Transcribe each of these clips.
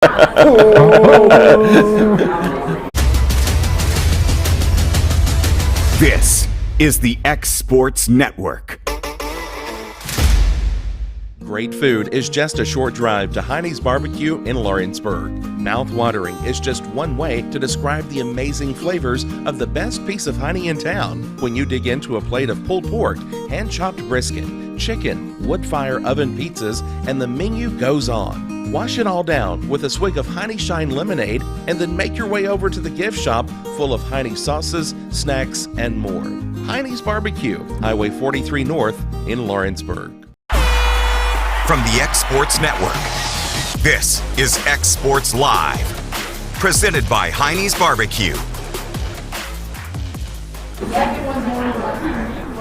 This is the xSports Network. Great food is just a short drive to Hinie's BBQ in Lawrenceburg. Mouth-watering is just one way to describe the amazing flavors of the best piece of Hinie in town. When you dig into a plate of pulled pork, hand-chopped brisket, chicken, wood-fire oven pizzas, and the menu goes on. Wash it all down with a swig of Hinie Shine lemonade and then make your way over to the gift shop full of Hinie sauces, snacks, and more. Hinie's BBQ, Highway 43 North in Lawrenceburg. From the xSports Network, this is xSports Live, presented by Hinie's BBQ.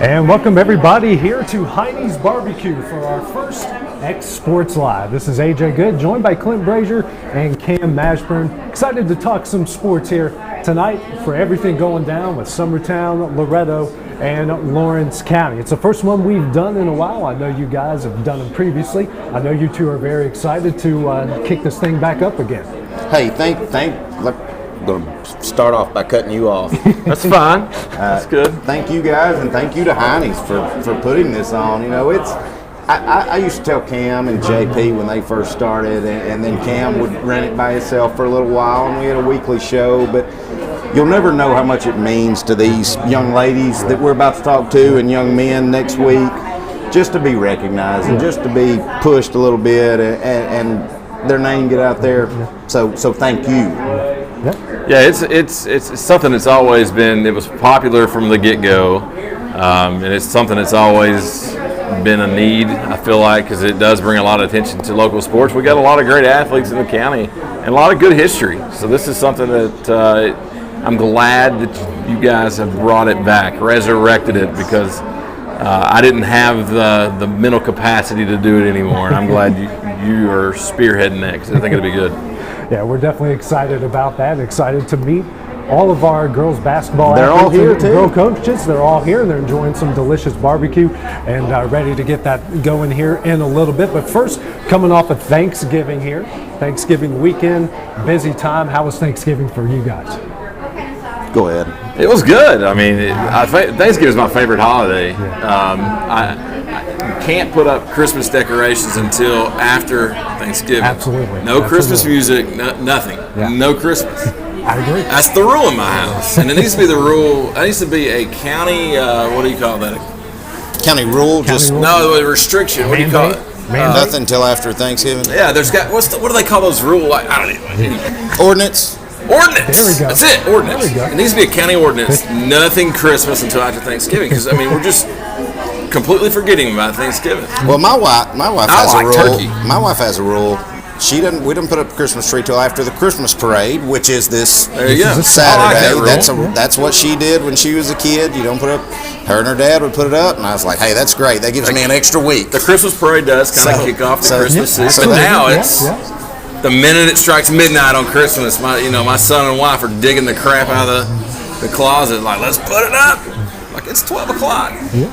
And welcome everybody here to Hinie's BBQ for our first xSports Live. This is AJ Good, joined by Clint Brazier and Cam Mashburn. Excited to talk some sports here tonight for everything going down with Summertown, Loretto, and Lawrence County. It's the first one we've done in a while. I know you guys have done them previously. I know you two are very excited to kick this thing back up again. Hey, I'm going to start off by cutting you off. That's fine. That's good. Thank you guys, and thank you to Hinie's for putting this on. You know, I used to tell Cam and JP when they first started, and then Cam would run it by himself for a little while, and we had a weekly show, but you'll never know how much it means to these young ladies that we're about to talk to and young men next week, just to be recognized and just to be pushed a little bit and their name get out there. So thank you. Yeah, it's something that's always been. It was popular from the get-go, and it's something that's always been a need. I feel like because it does bring a lot of attention to local sports. We got a lot of great athletes in the county and a lot of good history. So this is something that I'm glad that you guys have brought it back, resurrected it, because I didn't have the mental capacity to do it anymore, and I'm glad you are spearheading that because I think it'll be good. Yeah, we're definitely excited about that. Excited to meet all of our girls basketball They're all here too. Girl coaches. They're all here. They're enjoying some delicious barbecue and ready to get that going here in a little bit. But first, coming off of Thanksgiving here, Thanksgiving weekend, busy time. How was Thanksgiving for you guys? Go ahead. It was good. I mean, Thanksgiving is my favorite holiday. I can't put up Christmas decorations until after Thanksgiving. Absolutely. No Christmas music, nothing. Yeah. No Christmas. I agree. That's the rule in my house. And it needs to be the rule. It needs to be a county, what do you call that? County rule? No, a restriction. What do you call it? Nothing until after Thanksgiving? Yeah, there's got, what do they call those rules? I don't know. Ordinance? Ordinance. There we go. That's it. Ordinance. There we go. It needs to be a county ordinance. Nothing Christmas until after Thanksgiving, because I mean we're just completely forgetting about Thanksgiving. Well, my wife has a rule. Turkey. My wife has a rule. We don't put up a Christmas tree till after the Christmas parade, which is this Saturday. That's what she did when she was a kid. You don't put up. Her and her dad would put it up, and I was like, "Hey, that's great. That gives me an extra week." The Christmas parade does kind of kick off the Christmas season, but now it's. The minute it strikes midnight on Christmas, my son and wife are digging the crap out of the closet. Like, let's put it up. Like, it's 12 o'clock. Yeah.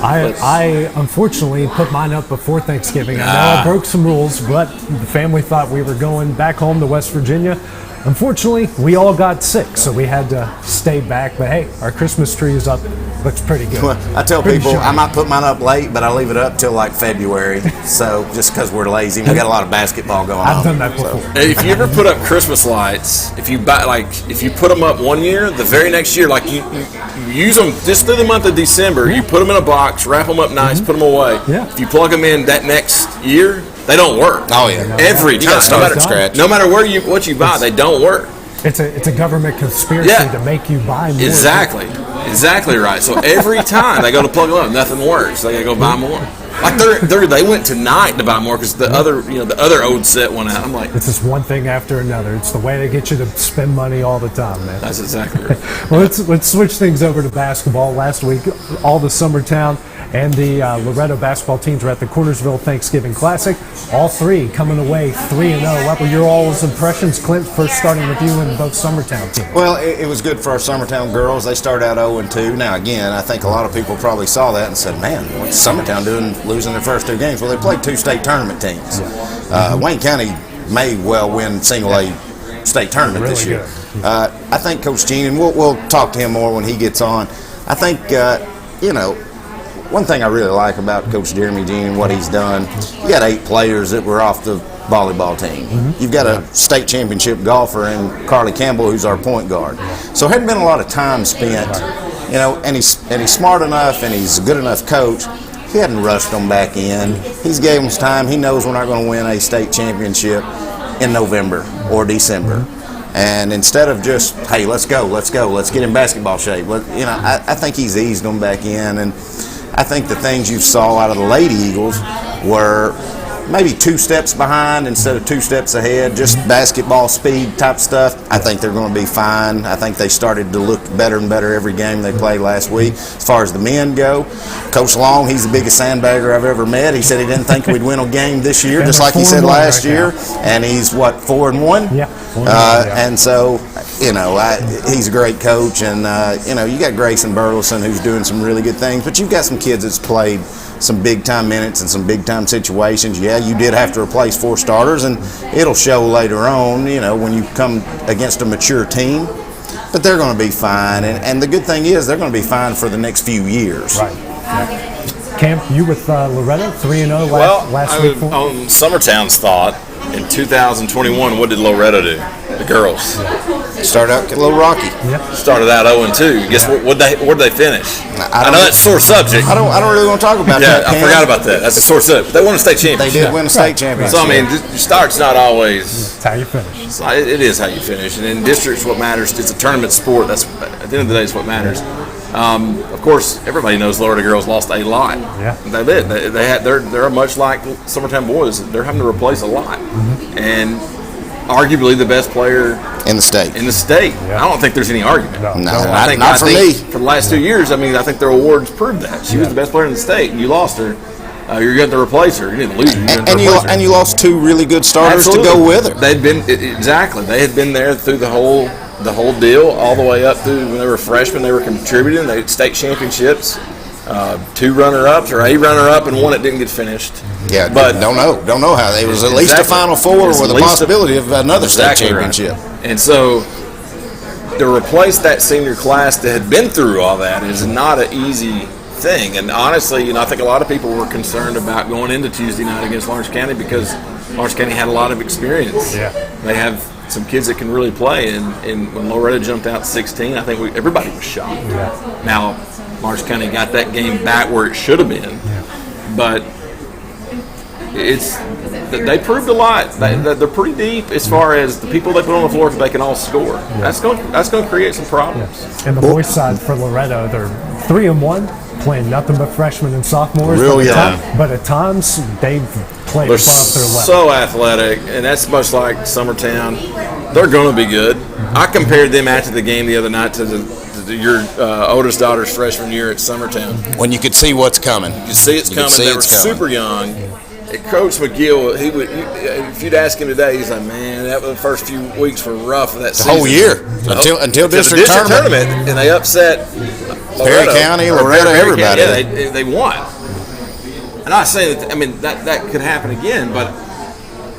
I unfortunately put mine up before Thanksgiving. I know I broke some rules, but the family thought we were going back home to West Virginia. Unfortunately, we all got sick, so we had to stay back. But hey, our Christmas tree is up. Looks pretty good. Well, I tell people I might put mine up late, but I leave it up till like February. So just because we're lazy, we got a lot of basketball going on. I've done that before. So. If you ever put up Christmas lights, if you put them up one year, the very next year, like you use them just through the month of December, you put them in a box, wrap them up nice, put them away. Yeah. If you plug them in that next year, they don't work. Oh yeah, every time. You gotta start from scratch. No matter what you buy, they don't work. It's a government conspiracy to make you buy more. Exactly right. So every time they go to plug them up, nothing works. They gotta go buy more. Like they went tonight to buy more because the other old set went out. I'm like, it's just one thing after another. It's the way they get you to spend money all the time, man. That's exactly right. Well, let's switch things over to basketball. Last week, all the Summertown and the Loretto basketball teams were at the Cornersville Thanksgiving Classic. All three coming away 3-0. What were your all's impressions, Clint, first starting with you and both Summertown teams? Well, it was good for our Summertown girls. They started out 0-2. Now, again, I think a lot of people probably saw that and said, man, what's Summertown doing losing their first two games? Well, they played two state tournament teams. Wayne County may well win single A state tournament Really this year. good. I think Coach Gene, and we'll talk to him more when he gets on. I think, one thing I really like about Coach Jeremy Gene and what he's done, you got 8 players that were off the volleyball team. You've got a state championship golfer in Carly Campbell, who's our point guard. So there hadn't been a lot of time spent, and he's smart enough and he's a good enough coach. He hadn't rushed them back in. He's gave them time. He knows we're not going to win a state championship in November or December. And instead of just, hey, let's go, let's get in basketball shape. I think he's eased them back in. And I think the things you saw out of the Lady Eagles were maybe 2 steps behind instead of 2 steps ahead, just basketball speed type stuff. I think they're going to be fine. I think they started to look better and better every game they played last week. As far as the men go, Coach Long, he's the biggest sandbagger I've ever met. He said he didn't think we'd win a game this year, just like he said last year. And he's, 4-1? Yeah. And so, he's a great coach. And, you got Grayson Burleson, who's doing some really good things. But you've got some kids that's played some big-time minutes and some big-time situations. Yeah, you did have to replace 4 starters, and it'll show later on, when you come against a mature team. But they're going to be fine. And the good thing is they're going to be fine for the next few years. Right. Yeah. Camp, you with Loretto, 3-0 last week? On Summertown's thought, in 2021, what did Loretto do? The girls Started out a little rocky. Yeah. started out 0-2. Guess where'd they finish? I know that's a sore subject. I don't really want to talk about that. I forgot about that. That's a sore subject. They won a state They championship. did win a state championship. So your start's not always. It's how you finish. It is how you finish, and in districts, what matters. It's a tournament sport. That's at the end of the day, it's what matters. Of course, everybody knows Loretto girls lost a lot. Yeah. They did. They're much like Summertown boys. They're having to replace a lot, and arguably the best player in the state. Yeah. I don't think there's any argument. No. Not for me. For the last 2 years, I think their awards proved that she was the best player in the state, and you lost her. You're going to replace her. You didn't lose her. And you lost 2 really good starters to go with her. They'd been exactly. They had been there through the whole deal, all the way up through when they were freshmen. They were contributing. They had state championships, 2 runner-ups or a runner-up, and 1 that didn't get finished. Yeah, but don't know how they was at least a Final Four with a possibility of another state championship. Right. And so to replace that senior class that had been through all that is not an easy thing. And honestly, I think a lot of people were concerned about going into Tuesday night against Lawrence County because Lawrence County had a lot of experience. Yeah. They have some kids that can really play, and when Loretto jumped out 16, I think everybody was shocked. Yeah. Now, Lawrence County got that game back where it should have been, but they proved a lot. They're pretty deep as far as the people they put on the floor, if they can all score. Yeah. That's going to create some problems. Yeah. And the boys' side for Loretto, they're 3-1. Playing nothing but freshmen and sophomores. But at times, they've played above their level. So athletic, and that's much like Summertown. They're going to be good. I compared them after the game the other night to your oldest daughter's freshman year at Summertown. When you could see what's coming. You could see it's coming. They were super young. And Coach McGill, if you'd ask him today, he's like, man, the first few weeks were rough of that season. The whole year until district tournament, and they upset Perry County, Loretto, everybody. Yeah, they won. And I say that that could happen again, but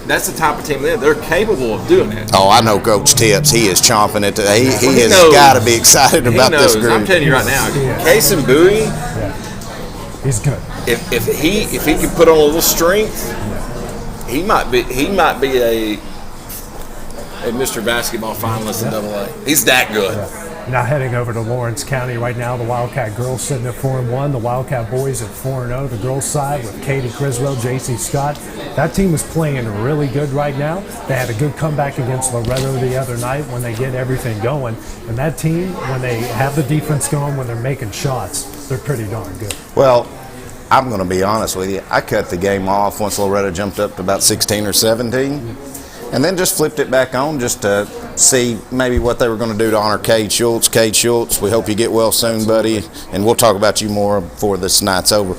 that's the type of team they're capable of doing it. Oh, I know Coach Tips. He is chomping it. He has got to be excited about this group. I'm telling you right now, Case and Bowie. He's good. If he can put on a little strength, he might be a Mr. Basketball finalist in AA. He's that good. Yeah. Now heading over to Lawrence County right now, the Wildcat girls sitting at 4-1, the Wildcat boys at 4-0. The girls side with Katie Criswell, JC Scott. That team is playing really good right now. They had a good comeback against Loretto the other night when they get everything going. And that team, when they have the defense going, when they're making shots, they're pretty darn good. Well, I'm going to be honest with you. I cut the game off once Loretto jumped up to about 16 or 17. And then just flipped it back on just to see maybe what they were going to do to honor Cade Schultz. Cade Schultz, we hope you get well soon, buddy. And we'll talk about you more before this night's over.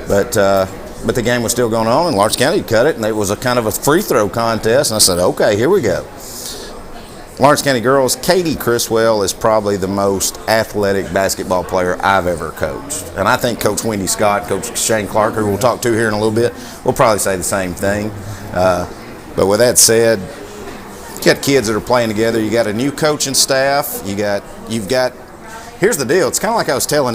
But the game was still going on, and Lawrence County cut it, and it was a kind of a free throw contest. And I said, okay, here we go. Lawrence County girls, Katie Criswell is probably the most athletic basketball player I've ever coached. And I think Coach Wendy Scott, Coach Shane Clark, who we'll talk to here in a little bit, will probably say the same thing. But with that said, you got kids that are playing together. You got a new coaching staff. You've got. Here's the deal. It's kind of like I was telling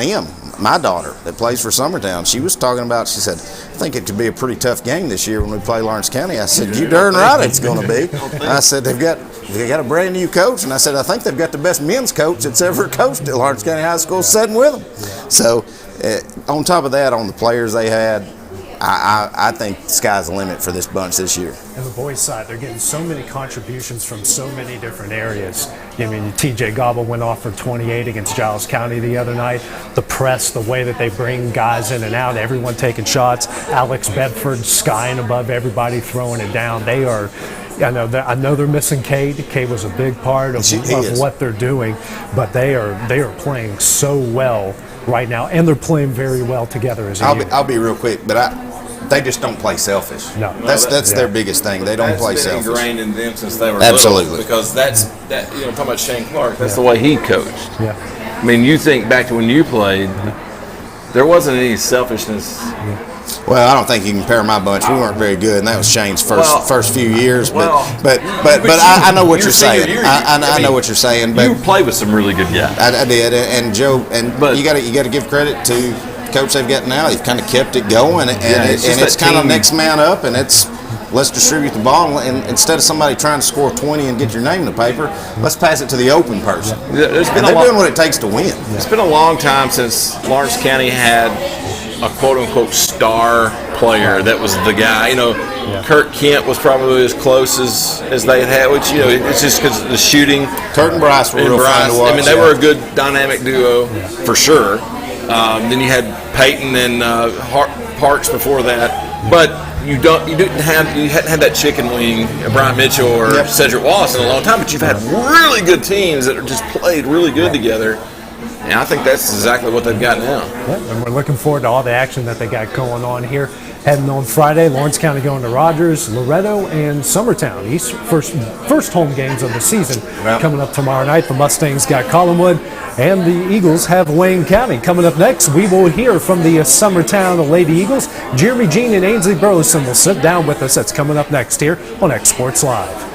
my daughter that plays for Summertown. She was talking about. She said, "I think it could be a pretty tough game this year when we play Lawrence County." I said, "You darn right it's going to be." I said, "They got a brand new coach," and I said, "I think they've got the best men's coach that's ever coached at Lawrence County High School sitting with them." So, on top of that, on the players they had. I think the sky's the limit for this bunch this year. And the boys' side, they're getting so many contributions from so many different areas. I mean, TJ Gobble went off for 28 against Giles County the other night. The press, the way that they bring guys in and out, everyone taking shots. Alex Bedford skying above everybody, throwing it down. They are. I know they're missing Cade. Cade was a big part of what they're doing, but they are playing so well right now, and they're playing very well together as a unit. I'll be real quick, but they just don't play selfish. No, that's their biggest thing. They don't play selfish. That's been ingrained in them since they were absolutely little, because talking about Shane Clark, that's the way he coached. Yeah. I mean, you think back to when you played, there wasn't any selfishness. Well, I don't think you can compare my bunch. We weren't very good, and that was Shane's first few years. But I know what you're saying. I know what you're saying. But you played with some really good guys. I did, and Joe, but you got to give credit to the coach they've got now. They've kind of kept it going, and it's kind of next man up, and it's let's distribute the ball, and instead of somebody trying to score 20 and get your name in the paper, let's pass it to the open person. They're doing what it takes to win. It's been a long time since Lawrence County had a quote-unquote star player that was the guy. Kurt Kent was probably as close as they had, which, it's just because of the shooting. Kurt and Bryce were real fun to watch. I mean, they were a good dynamic duo for sure. Then you had Peyton and Parks before that, but you hadn't had that chicken wing, Brian Mitchell or Cedric Wallace in a long time. But you've had really good teams that are just played really good together. And I think that's exactly what they've got now. Yeah, and we're looking forward to all the action that they got going on here. Heading on Friday, Lawrence County going to Rogers, Loretto, and Summertown. First home games of the season coming up tomorrow night. The Mustangs got Collinwood, and the Eagles have Wayne County. Coming up next, we will hear from the Summertown Lady Eagles. Jeremy Jean and Ainsley Burleson will sit down with us. That's coming up next here on xSports Live.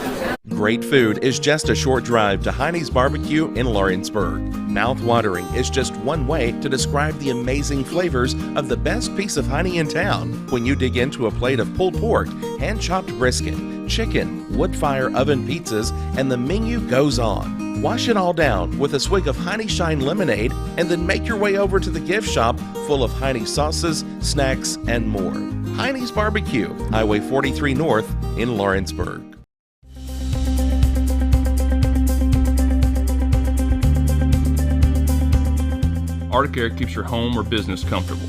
Great food is just a short drive to Hinie's Barbecue in Lawrenceburg. Mouth-watering is just one way to describe the amazing flavors of the best piece of Hinie in town when you dig into a plate of pulled pork, hand-chopped brisket, chicken, wood-fire oven pizzas, and the menu goes on. Wash it all down with a swig of Hinie Shine lemonade and then make your way over to the gift shop full of Hinie sauces, snacks, and more. Hinie's Barbecue, Highway 43 North in Lawrenceburg. Arctic Air keeps your home or business comfortable.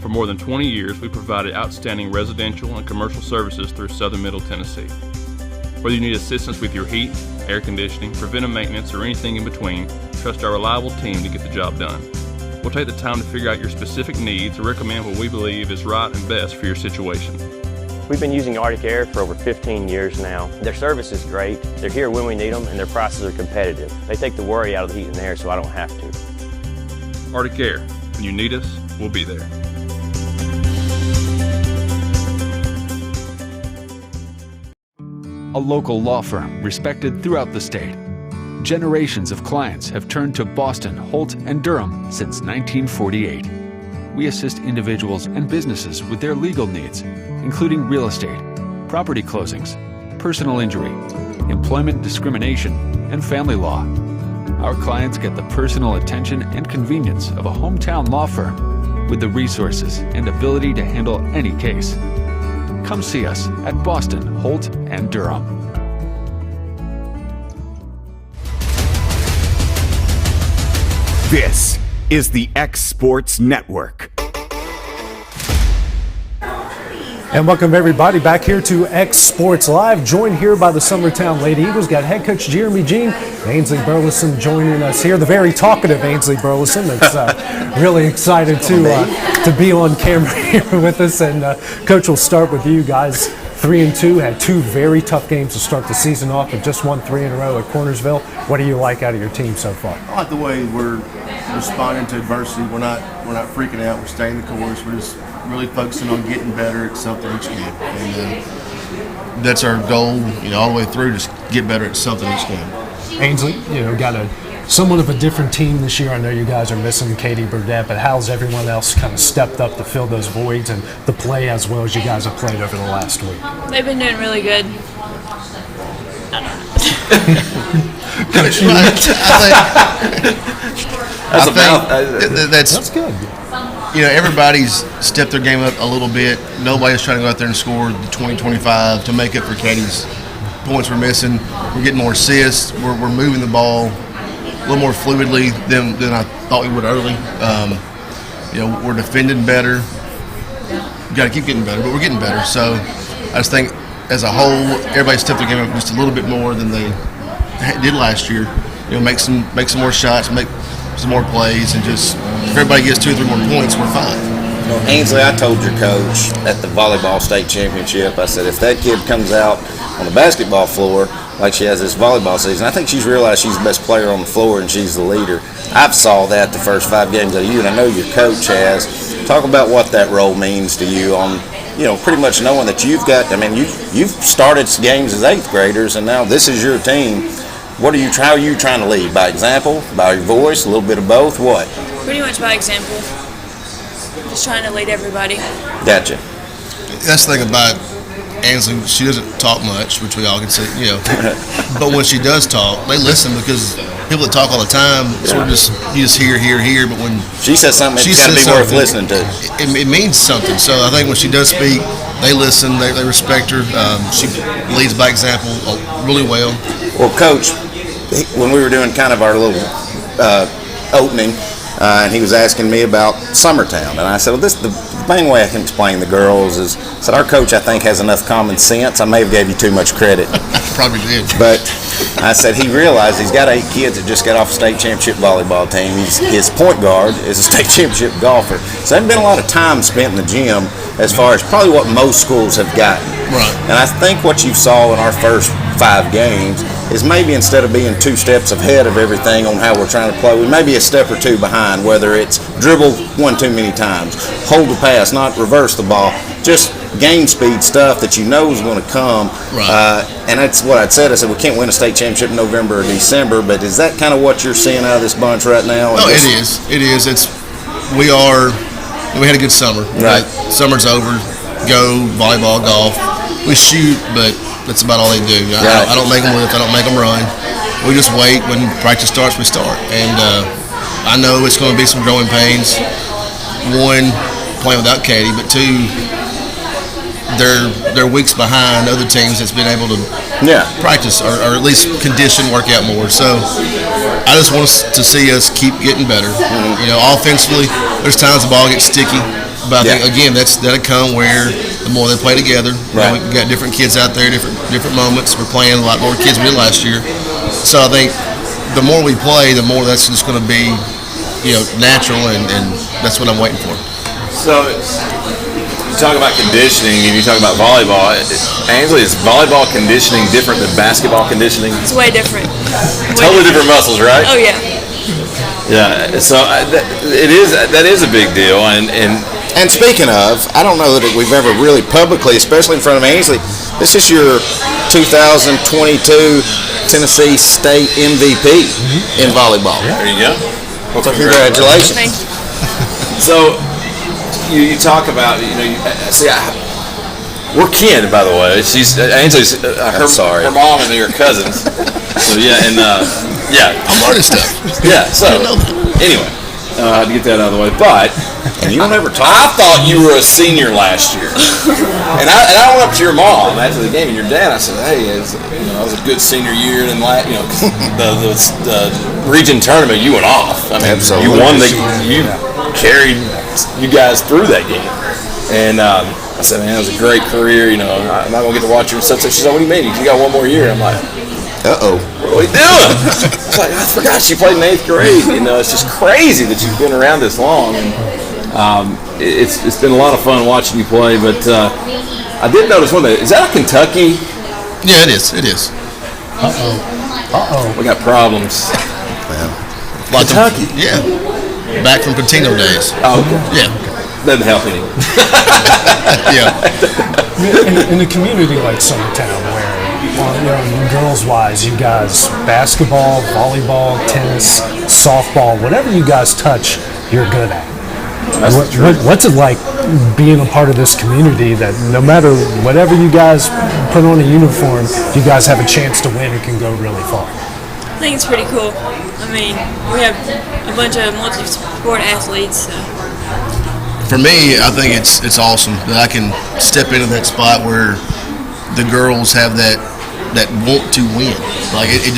For more than 20 years, we provided outstanding residential and commercial services through southern Middle Tennessee. Whether you need assistance with your heat, air conditioning, preventive maintenance, or anything in between, trust our reliable team to get the job done. We'll take the time to figure out your specific needs and recommend what we believe is right and best for your situation. We've been using Arctic Air for over 15 years now. Their service is great, they're here when we need them, and their prices are competitive. They take the worry out of the heat and air so I don't have to. Arctic Air. When you need us, we'll be there. A local law firm respected throughout the state. Generations of clients have turned to Boston, Holt, and Durham since 1948. We assist individuals and businesses with their legal needs, including real estate, property closings, personal injury, employment discrimination, and family law. Our clients get the personal attention and convenience of a hometown law firm with the resources and ability to handle any case. Come see us at Boston, Holt, and Durham. This is the xSports Network. And welcome everybody back here to xSports Live, joined here by the Summertown Lady Eagles. Got head coach Jeremy Jean, Ainsley Burleson joining us here. The very talkative Ainsley Burleson that's really excited to be on camera here with us. And coach, will start with you guys. 3-2, had two very tough games to start the season off, but just won 3 in a row at Cornersville. What do you like out of your team so far? I like the way we're responding to adversity. We're not freaking out. We're staying the course. We're just really focusing on getting better at something each game. And that's our goal, all the way through. Just get better at something each game. Ainsley, got a somewhat of a different team this year. I know you guys are missing Katie Burdett, but how's everyone else kind of stepped up to fill those voids and to play as well as you guys have played over the last week? They've been doing really good. That's good. Everybody's stepped their game up a little bit. Nobody's trying to go out there and score the 20-25 to make up for Katie's points we're missing. We're getting more assists. We're moving the ball a little more fluidly than I thought we would early. We're defending better. We've got to keep getting better, but we're getting better. So I just think as a whole, everybody stepped their game up just a little bit more than they did last year. Make some more shots, make some more plays, and just if everybody gets 2 or 3 more points, we're fine. Ainsley, I told your coach at the volleyball state championship, I said, if that kid comes out on the basketball floor like she has this volleyball season, I think she's realized she's the best player on the floor and she's the leader. I've saw that the first 5 games of you, and I know your coach has. Talk about what that role means to you on, pretty much knowing that you've got, you've started games as 8th graders, and now this is your team. How are you trying to lead? By example? By your voice? A little bit of both? What? Pretty much by example. Just trying to lead everybody. Gotcha. That's the thing about Ainsley. She doesn't talk much, which we all can see, But when she does talk, they listen, because people that talk all the time, sort of you just hear. But when she says something, it's got to be worth listening to. It means something. So I think when she does speak, they listen. They respect her. She leads by example really well. Well, Coach, when we were doing kind of our little opening, and he was asking me about Summertown, and I said, well, the main way I can explain the girls is, I said, our coach, I think, has enough common sense. I may have gave you too much credit. Probably did. But I said he realized he's got 8 kids that just got off a state championship volleyball team. His point guard is a state championship golfer. So there hasn't been a lot of time spent in the gym as far as probably what most schools have gotten. Right. And I think what you saw in our first 5 games is maybe instead of being 2 steps ahead of everything on how we're trying to play, we may be a step or 2 behind, whether it's dribble 1 too many times, hold the pass, not reverse the ball, just game speed stuff that is going to come. Right. And that's what I said, we can't win a state championship in November or December, but is that kind of what you're seeing out of this bunch right now? No, it is. We had a good summer. Right. Summer's over. Go volleyball, golf. We shoot, but that's about all they do. I don't make them lift. I don't make them run. We just wait. When practice starts, we start. And I know it's going to be some growing pains. 1, playing without Katie, but 2, they're weeks behind other teams that's been able to practice or at least condition, work out more. So I just want to see us keep getting better. Offensively, there's times the ball gets sticky. But I think, again, that'll come where the more they play together. Right. We've got different kids out there, different moments. We're playing a lot more kids we did last year. So I think the more we play, the more that's just going to be, natural, and that's what I'm waiting for. So you talk about conditioning and you talk about volleyball. Ainsley, is volleyball conditioning different than basketball conditioning? It's way different. Totally different muscles, right? Oh, yeah. Yeah, so that is a big deal, And speaking of, I don't know that we've ever really publicly, especially in front of Ainsley, this is your 2022 Tennessee State MVP in volleyball. There you go. Well, so congratulations. Thank you. So you talk about, we're kin, by the way. She's Ainsley's her mom and your cousins. So I'm learning stuff. Yeah. So anyway, to get that out of the way, but and you don't ever talk. I thought you were a senior last year, and I went up to your mom after the game and your dad. I said, "Hey, it was a good senior year, and the region tournament, you went off. I mean, absolutely. You won you carried you guys through that game." And I said, "Man, it was a great career. I'm not gonna get to watch your son." She said, "What do you mean? You got 1 more year?" I'm like, uh-oh. What are we doing? It's like, I forgot she played in 8th grade. It's just crazy that you've been around this long. And it's been a lot of fun watching you play. But I did notice one thing. Is that a Kentucky? Yeah, it is. It is. We got problems. Kentucky. Yeah. Back from Patino days. Oh, okay. Yeah. Doesn't help any. Yeah. In a community like Summertown, where girls-wise, you guys basketball, volleyball, tennis, softball, whatever you guys touch, you're good at. What's it like being a part of this community that no matter whatever you guys put on a uniform, you guys have a chance to win and can go really far? I think it's pretty cool. I mean, we have a bunch of multi-sport athletes. So. For me, I think it's awesome that I can step into that spot where the girls have that want to win. Like it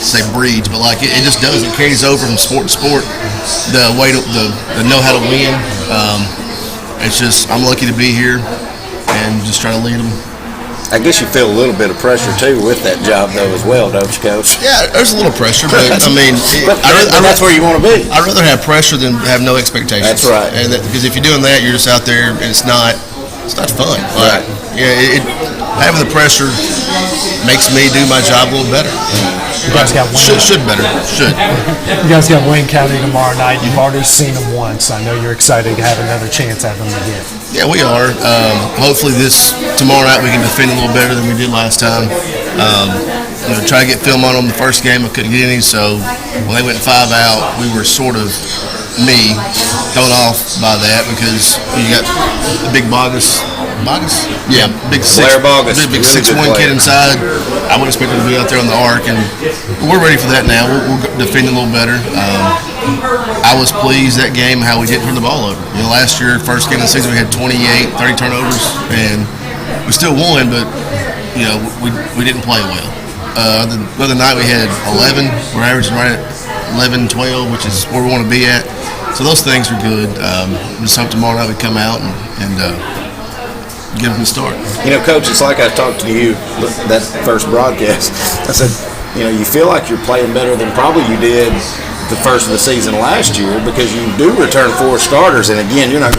say breeds, but like it just does. It carries over from sport to sport. The way to the know how to win. It's just I'm lucky to be here and just try to lead them. I guess you feel a little bit of pressure too with that job though as well, don't you, Coach? Yeah, there's a little pressure, but I mean, that's where you want to be. I'd rather have pressure than have no expectations. That's right. And because if you're doing that, you're just out there and it's not fun. Like, right. Yeah, having the pressure makes me do my job a little better. You guys got Wayne. Should better. Should. You guys got Wayne County tomorrow night. You've already seen them once. I know you're excited to have another chance at them again. Yeah, we are. Hopefully tomorrow night we can defend a little better than we did last time. Try to get film on them the first game. I couldn't get any, so when they went 5 out, we were sort of thrown off by that because you got the big Bogus? Yeah, big 6'1" kid inside. I wouldn't expect him to be out there on the arc, and we're ready for that now. We'll defend a little better. I was pleased that game how we didn't turn the ball over. Last year, first game of the season, we had 28, 30 turnovers, and we still won, but we didn't play well. The other night we had 11. We're averaging right at 11, 12, which is where we want to be at. So those things are good. Just hope tomorrow night we come out and give them a start. Coach, it's like I talked to you that first broadcast. I said, you feel like you're playing better than probably you did the first of the season last year because you do return 4 starters, and again, you're not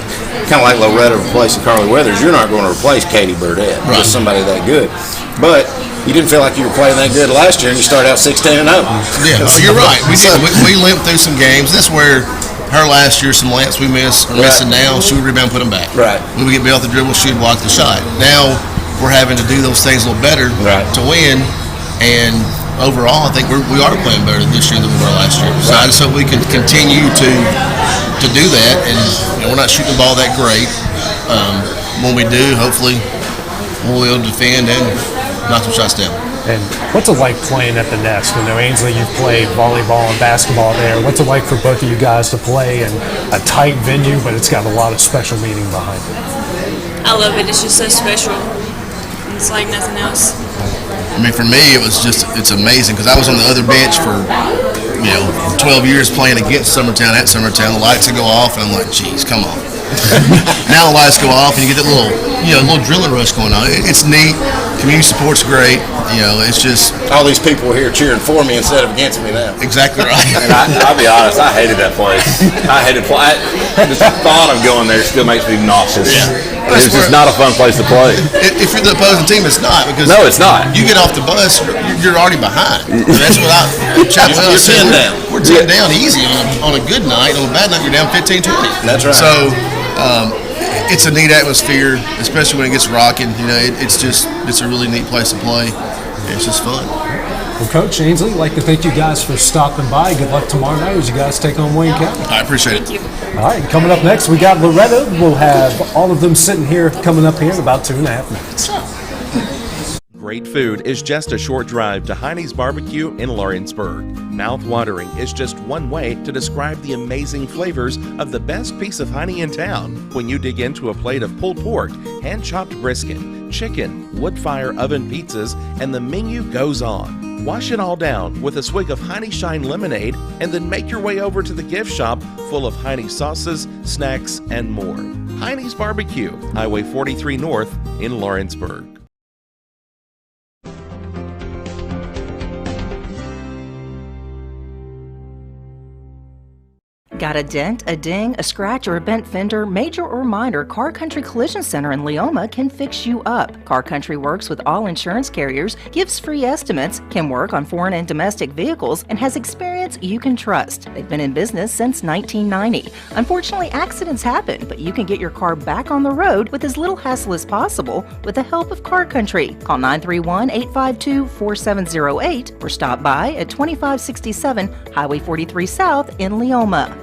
kind of like Loretta replacing Carly Weathers. You're not going to replace Katie Burdett, right. Just somebody that good. But you didn't feel like you were playing that good last year, and you started out 16-0. Yeah, you're right. We did. We limped through some games. That's where her last year, some layups we missed, missing now, she would rebound, put them back. Right. We would get off the dribble, she would block the shot. Now we're having to do those things a little better to win, and overall, I think we are playing better this year than we were last year. So I just hope we can continue to do that, and we're not shooting the ball that great. When we do, hopefully, we'll be able to defend and knock some shots down. And what's it like playing at the Nest? Ainsley, you've played volleyball and basketball there. What's it like for both of you guys to play in a tight venue, but it's got a lot of special meaning behind it? I love it. It's just so special. It's like nothing else. For me, it's amazing because I was on the other bench for 12 years playing against Summertown at Summertown. The lights would go off, and I'm like, geez, come on. Now the lights go off, and you get that little drilling rush going on. It's neat. Community support's great. It's just all these people here cheering for me instead of against me now. Exactly right. And I'll be honest, I hated that place. I hated the thought of going there still makes me nauseous. Yeah. It's just not a fun place to play. If you're the opposing team, it's not because no, it's not. You get off the bus, you're already behind. That's what you're 10 down. We're 10 down easy on a good night. On a bad night, you're down 15-20. That's right. So. It's a neat atmosphere, especially when it gets rocking. It's a really neat place to play. It's just fun. Well, Coach Ainsley, I'd like to thank you guys for stopping by. Good luck tomorrow night as you guys take on Wayne County. I appreciate it. Thank you. All right, coming up next, we got Loretta. We'll have all of them sitting here coming up here in about 2.5 minutes. Great food is just a short drive to Hinie's BBQ in Lawrenceburg. Mouth-watering is just one way to describe the amazing flavors of the best piece of Hinie in town. When you dig into a plate of pulled pork, hand-chopped brisket, chicken, wood-fire oven pizzas, and the menu goes on. Wash it all down with a swig of Hinie Shine lemonade, and then make your way over to the gift shop full of Hinie sauces, snacks, and more. Hinie's BBQ, Highway 43 North in Lawrenceburg. Got a dent, a ding, a scratch, or a bent fender? Major or minor, Car Country Collision Center in Leoma can fix you up. Car Country works with all insurance carriers, gives free estimates, can work on foreign and domestic vehicles, and has experience you can trust. They've been in business since 1990. Unfortunately, accidents happen, but you can get your car back on the road with as little hassle as possible with the help of Car Country. Call 931-852-4708 or stop by at 2567 Highway 43 South in Leoma.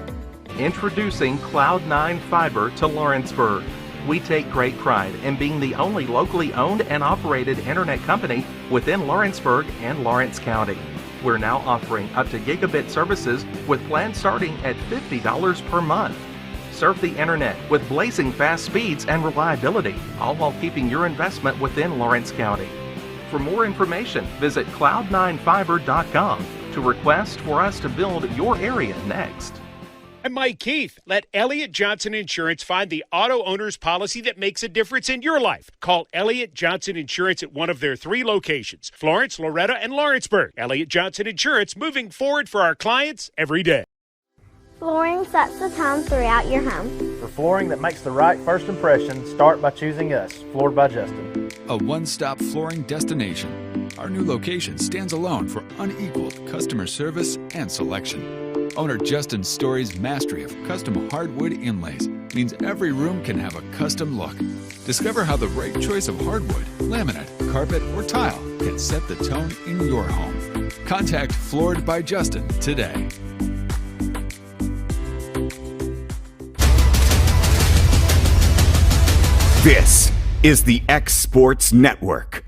Introducing Cloud9 Fiber to Lawrenceburg. We take great pride in being the only locally owned and operated internet company within Lawrenceburg and Lawrence County. We're now offering up to gigabit services with plans starting at $50 per month. Surf the internet with blazing fast speeds and reliability, all while keeping your investment within Lawrence County. For more information, visit cloud9fiber.com to request for us to build your area next. I'm Mike Keith. Let Elliott Johnson Insurance find the auto owner's policy that makes a difference in your life. Call Elliott Johnson Insurance at one of their 3 locations, Florence, Loretta, and Lawrenceburg. Elliott Johnson Insurance, moving forward for our clients every day. Flooring sets the tone throughout your home. For flooring that makes the right first impression, start by choosing us, Floored by Justin. A one-stop flooring destination. Our new location stands alone for unequaled customer service and selection. Owner Justin Story's mastery of custom hardwood inlays means every room can have a custom look. Discover how the right choice of hardwood, laminate, carpet, or tile can set the tone in your home. Contact Floored by Justin today. This is the xSports Network.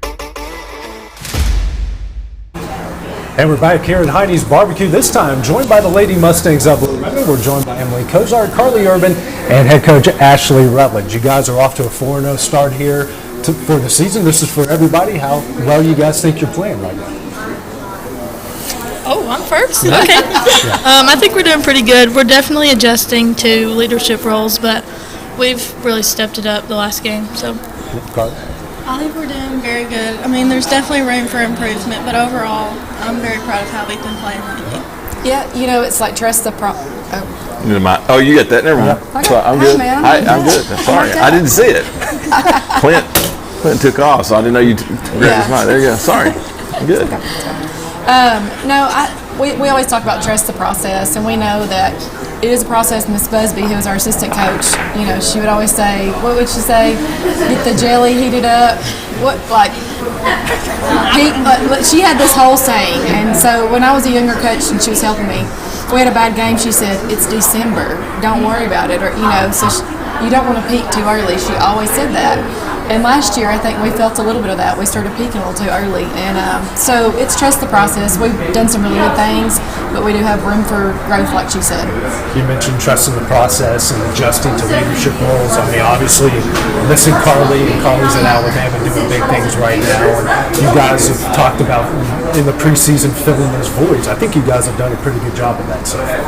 And we're back here at Hinie's BBQ, this time joined by the Lady Mustangs of Loretta. We're joined by Emily Kozar, Carly Urban, and head coach Ashley Rutledge. You guys are off to a 4-0 start here for the season. This is for everybody. How well you guys think you're playing right now? Oh, I'm first? Okay. I think we're doing pretty good. We're definitely adjusting to leadership roles, but we've really stepped it up the last game. So. Carly? I think we're doing very good. I mean, there's definitely room for improvement, but overall, I'm very proud of how we've been playing lately. Yeah, you know, it's like trust the Oh, you got that? Never mind. Okay. So I'm good. Man, I'm good. I'm sorry. I didn't see it. Clint took off, so I didn't know you grabbed his mic. There you go. Sorry. I'm good. We always talk about trust the process, and we know that it is a process. Miss Busby, who was our assistant coach, you know, she would always say, what would she say? Get the jelly heated up. She had this whole saying. And so when I was a younger coach and she was helping me, if we had a bad game, she said, it's December. Don't worry about it. Or, you know, so you don't want to peak too early. She always said that. And last year, I think we felt a little bit of that. We started peaking a little too early. And so it's trust the process. We've done some really good things, but we do have room for growth, like she said. You mentioned trusting the process and adjusting to leadership roles. I mean, obviously, missing Carly, and Carly's in Alabama doing big things right now. And you guys have talked about in the preseason filling those voids. I think you guys have done a pretty good job of that so far.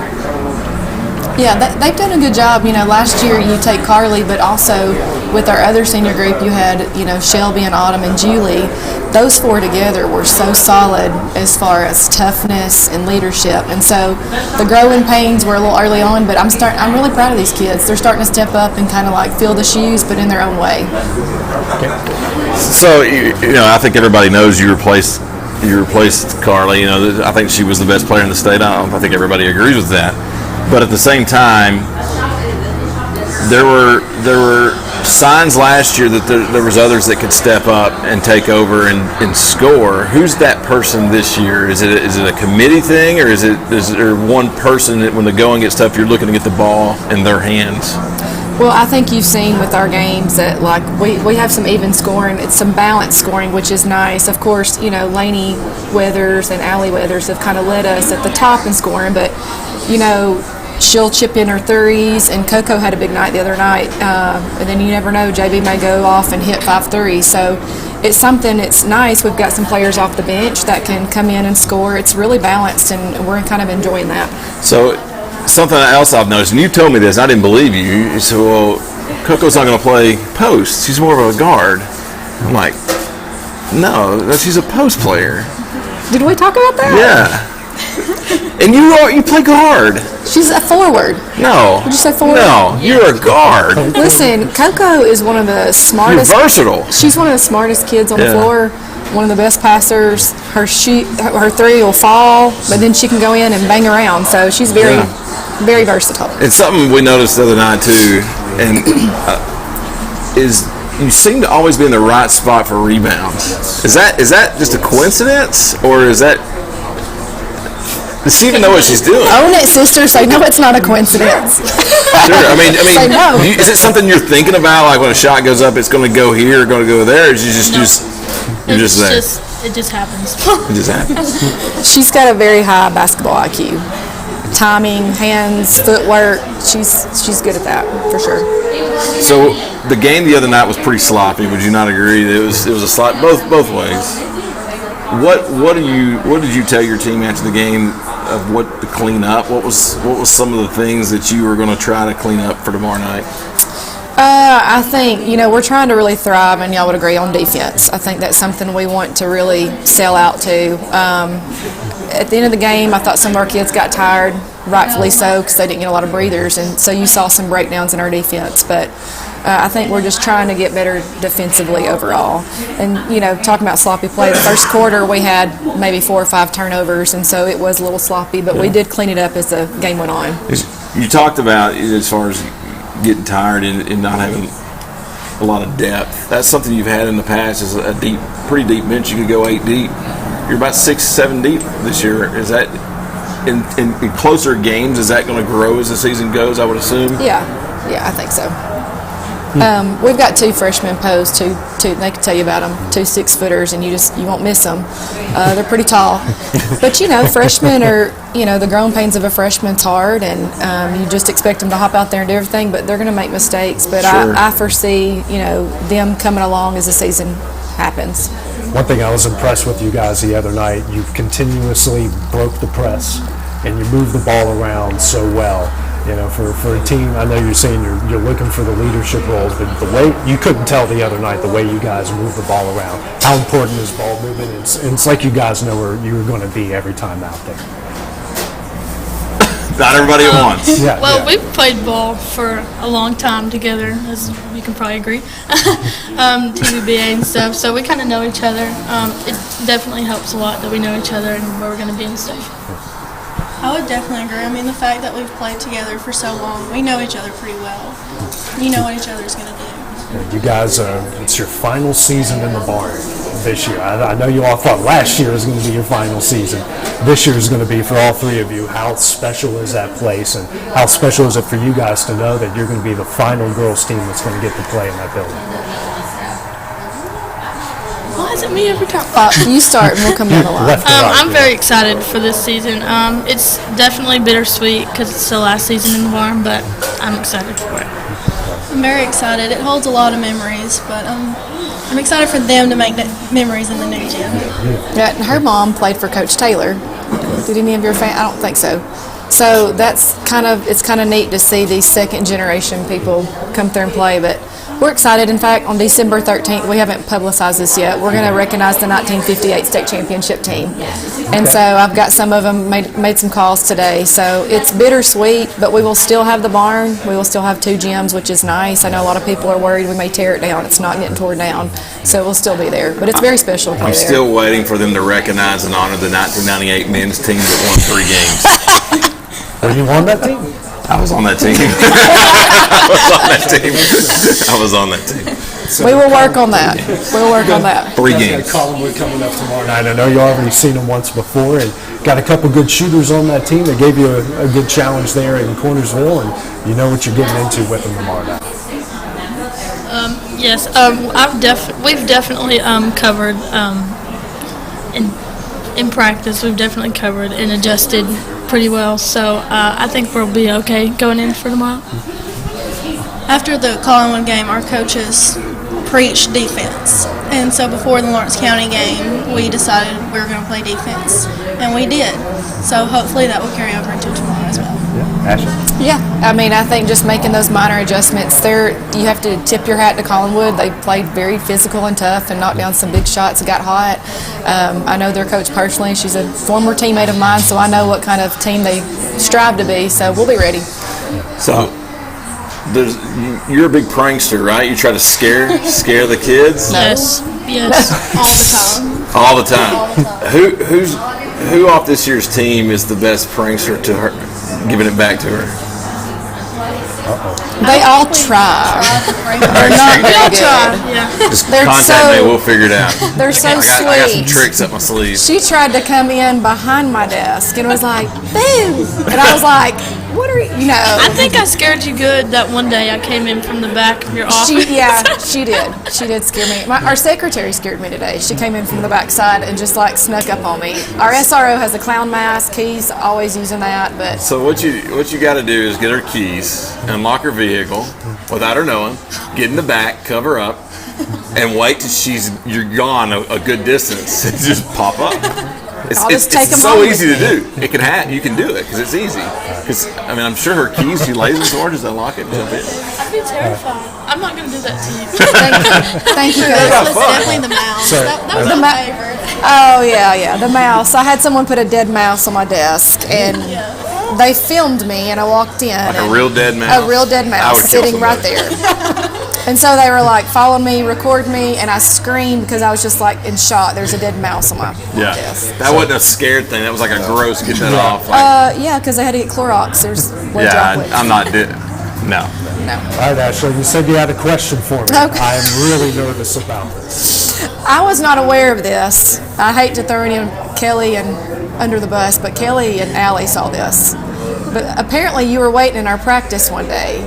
Yeah, they've done a good job. You know, last year you take Carly, but also with our other senior group, you had, you know, Shelby and Autumn and Julie. Those 4 together were so solid as far as toughness and leadership. And so the growing pains were a little early on, but I'm really proud of these kids. They're starting to step up and kind of like fill the shoes, but in their own way. So, you know, I think everybody knows you replaced Carly. You know, I think she was the best player in the state. I think everybody agrees with that. But at the same time, there were signs last year that there was others that could step up and take over and score. Who's that person this year? Is it a committee thing, or is there one person that when the going gets tough, you're looking to get the ball in their hands? Well, I think you've seen with our games that like we have some even scoring. It's some balanced scoring, which is nice. Of course, you know, Lainey Weathers and Allie Weathers have kind of led us at the top in scoring, but you know, she'll chip in her threes, and Coco had a big night the other night. And then you never know, JB may go off and hit 5 threes. So it's something, it's nice. We've got some players off the bench that can come in and score. It's really balanced, and we're kind of enjoying that. So something else I've noticed, and you told me this, I didn't believe you. You said, well, Coco's not going to play post. She's more of a guard. I'm like, no, she's a post player. Did we talk about that? Yeah. And you play guard. She's a forward. No. Did you say forward? No, you're a guard. Listen, Coco is one of the smartest. You're versatile. She's one of the smartest kids on the floor. One of the best passers. Her three will fall, but then she can go in and bang around. So she's very versatile. It's something we noticed the other night too, and is you seem to always be in the right spot for rebounds. Is that just a coincidence, or is that? Does she even know what she's doing? Own it, sister. Say no, it's not a coincidence. Sure. I mean, Say no. is it something you're thinking about? Like when a shot goes up, it's going to go here, or going to go there? Or is you just you're just there? It just happens. It just happens. She's got a very high basketball IQ. Timing, hands, footwork. She's good at that for sure. So the game the other night was pretty sloppy. Would you not agree? It was a slop both ways. What did you tell your team after the game of what to clean up? What was some of the things that you were going to try to clean up for tomorrow night? I think, we're trying to really thrive, and y'all would agree, on defense. I think that's something we want to really sell out to. At the end of the game, I thought some of our kids got tired, rightfully so, because they didn't get a lot of breathers, and so you saw some breakdowns in our defense. But I think we're just trying to get better defensively overall. And, talking about sloppy play, the first quarter we had maybe 4 or 5 turnovers, and so it was a little sloppy, but we did clean it up as the game went on. You talked about, as far as getting tired and not having a lot of depth. That's something you've had in the past, is a pretty deep bench. You could go 8 deep. You're about 6-7 deep this year. Is that in closer games? Is that going to grow as the season goes, I would assume? Yeah, I think so. We've got 2 freshmen posed, two they can tell you about them, 2 6-footers, and you won't miss them. They're pretty tall. But, freshmen are, the growing pains of a freshman's hard, and you just expect them to hop out there and do everything, but they're going to make mistakes. But sure. I foresee, them coming along as the season happens. One thing I was impressed with you guys the other night, you continuously broke the press and you moved the ball around so well. For a team, I know you're saying you're looking for the leadership roles, but the way you couldn't tell the other night, the way you guys moved the ball around, how important is ball movement? It's like you guys know where you were going to be every time out there. Not everybody at once. We've played ball for a long time together, as you can probably agree. TVBA and stuff, so we kind of know each other. It definitely helps a lot that we know each other and where we're going to be and stuff. I would definitely agree. I mean, the fact that we've played together for so long, we know each other pretty well. You know what each other's going to do. You guys, it's your final season in the barn this year. I know you all thought last year was going to be your final season. This year is going to be for all 3 of you. How special is that place, and how special is it for you guys to know that you're going to be the final girls team that's going to get to play in that building? Why is it me every time? You start and we'll come down the line. I'm very excited for this season. It's definitely bittersweet because it's the last season in the barn, but I'm excited for it. I'm very excited. It holds a lot of memories, but I'm excited for them to make memories in the new gym. Yeah, her mom played for Coach Taylor. Did any of your fans? I don't think so. So it's kind of neat to see these second generation people come through and play, but we're excited. In fact, on December 13th, we haven't publicized this yet, we're going to recognize the 1958 state championship team. And so I've got some of them made some calls today. So it's bittersweet, but we will still have the barn. We will still have 2 gyms, which is nice. I know a lot of people are worried we may tear it down. It's not getting torn down. So we'll still be there. But it's very special to play I'm there. still waiting for them to recognize and honor the 1998 men's team that won 3 games. Were you on that team? I was on that team. I was on that team. So we will work on that. We'll work on that. 3 games. Collinwood coming up tomorrow night. I know you already seen them once before, and got a couple good shooters on that team. They gave you a good challenge there in Cornersville, and you know what you're getting into with them tomorrow night. Yes, we've definitely covered in practice. We've definitely covered and adjusted pretty well. So I think we'll be okay going in for tomorrow. After the Collinwood game, our coaches preached defense, and so before the Lawrence County game, we decided we were going to play defense, and we did. So hopefully that will carry over into tomorrow as well. Ashley? Yeah, I mean, I think just making those minor adjustments there, you have to tip your hat to Collinwood. They played very physical and tough and knocked down some big shots and got hot. I know their coach personally. She's a former teammate of mine, so I know what kind of team they strive to be, so we'll be ready. So you're a big prankster, right? You try to scare the kids? Yes. All the time. All the time. Who off this year's team is the best prankster to her, giving it back to her? They all try. They're not very good. Just They're contact me, we'll figure it out. They're so sweet. I got some tricks up my sleeve. She tried to come in behind my desk and was like, boo! And I was like, what are you know? I think I scared you good that one day I came in from the back of your office. She did. She did scare me. Our secretary scared me today. She came in from the back side and just like snuck up on me. Our SRO has a clown mask. He's always using that. But So what you got to do is get her keys, unlock her vehicle without her knowing, get in the back, cover up, and wait till you're gone a good distance and just pop up. It's so easy to do. You can do it because it's easy. Because I mean, I'm sure her keys. She lays the door, just unlock it and jump in. I'd be terrified. I'm not going to do that to you. Thank you. That was definitely the mouse. That was my favorite. Oh yeah, the mouse. I had someone put a dead mouse on my desk and. They filmed me, and I walked in. Like a real dead mouse? A real dead mouse sitting right there. And so they were like, follow me, record me, and I screamed because I was just like in shock. There's a dead mouse on my desk. That wasn't a scared thing. That was like a gross get that off. Yeah, because they had to get Clorox. There's I'm not. No. All right, Ashley, you said you had a question for me. Okay. I am really nervous about this. I was not aware of this. I hate to throw in Kelly and under the bus, but Kelly and Allie saw this. But apparently you were waiting in our practice one day,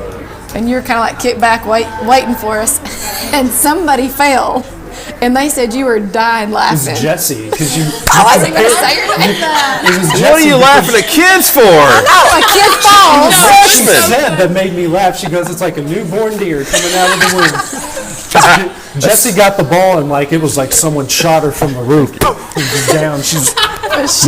and you were kind of like kicked back waiting for us, and somebody fell, and they said you were dying laughing. It was Jesse, because you... I wasn't going to say your name. What are you laughing at kids for? I know, a kid falls. She said that made me laugh. She goes, it's like a newborn deer coming out of the womb. Jesse got the ball, and like it was like someone shot her from the roof. Down. She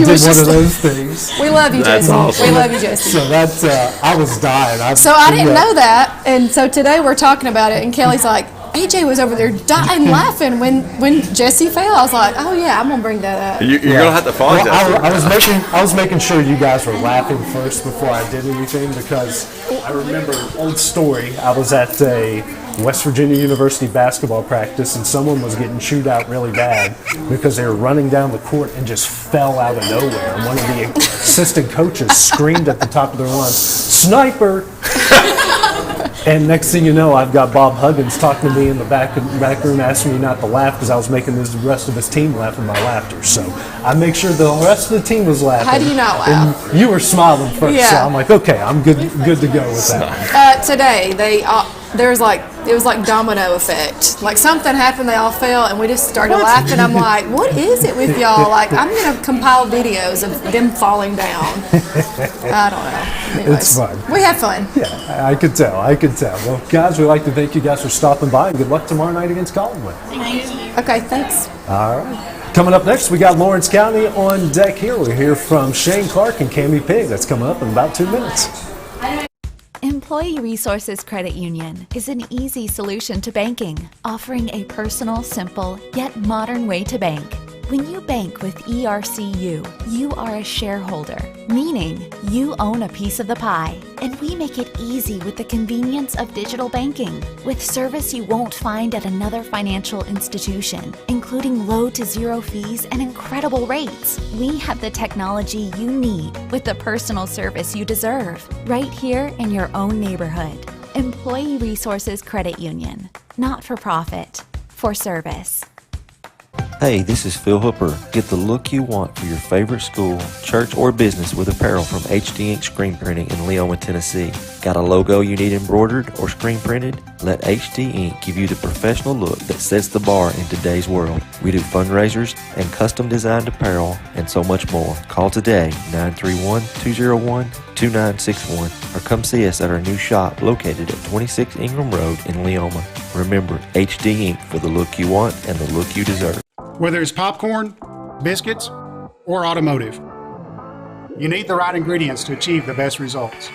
did one of those things. We love you, Jesse. Awesome. We love you, Jesse. So that's, I was dying. I didn't know that, and so today we're talking about it, and Kelly's like, AJ was over there dying laughing when Jesse fell. I was like, oh yeah, I'm gonna bring that up. You're gonna have to apologize. I was making sure you guys were laughing first before I did anything, because I remember an old story. I was at a West Virginia University basketball practice, and someone was getting chewed out really bad because they were running down the court and just fell out of nowhere. And one of the assistant coaches screamed at the top of their lungs, "Sniper!" And next thing you know, I've got Bob Huggins talking to me in the back room, asking me not to laugh because I was making the rest of his team laugh with my laughter. So I make sure the rest of the team was laughing. How do you not laugh? And you were smiling first, so I'm like, okay, I'm good to go with that. Today, it was like domino effect. Like something happened, they all fell, and we just started laughing. I'm like, what is it with y'all? Like, I'm gonna compile videos of them falling down. I don't know. Anyways, it's fun. We have fun. Yeah, I could tell. Well, guys, we'd like to thank you guys for stopping by, and good luck tomorrow night against Collinwood. Okay, thanks. All right. Coming up next, we got Lawrence County on deck here. We'll hear from Shane Clark and Cammie Pig. That's coming up in about 2 minutes. Employee Resources Credit Union is an easy solution to banking, offering a personal, simple, yet modern way to bank. When you bank with ERCU, you are a shareholder, meaning you own a piece of the pie, and we make it easy with the convenience of digital banking, with service you won't find at another financial institution, including low to zero fees and incredible rates. We have the technology you need with the personal service you deserve, right here in your own neighborhood. Employee Resources Credit Union, not for profit, for service. Hey, this is Phil Hooper. Get the look you want for your favorite school, church, or business with apparel from HD Ink Screen Printing in Leoma, Tennessee. Got a logo you need embroidered or screen printed? Let HD Ink give you the professional look that sets the bar in today's world. We do fundraisers and custom designed apparel and so much more. Call today, 931-201-2961, or come see us at our new shop located at 26 Ingram Road in Leoma. Remember, HD Ink for the look you want and the look you deserve. Whether it's popcorn, biscuits, or automotive, You need the right ingredients to achieve the best results.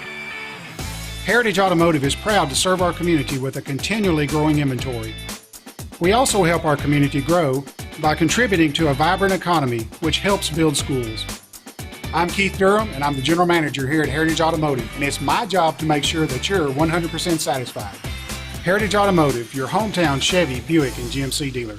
Heritage Automotive is proud to serve our community with a continually growing inventory. We also help our community grow by contributing to a vibrant economy, which helps build schools. I'm Keith Durham, and I'm the General Manager here at Heritage Automotive, and it's my job to make sure that you're 100% satisfied. Heritage Automotive, your hometown Chevy, Buick, and GMC dealer.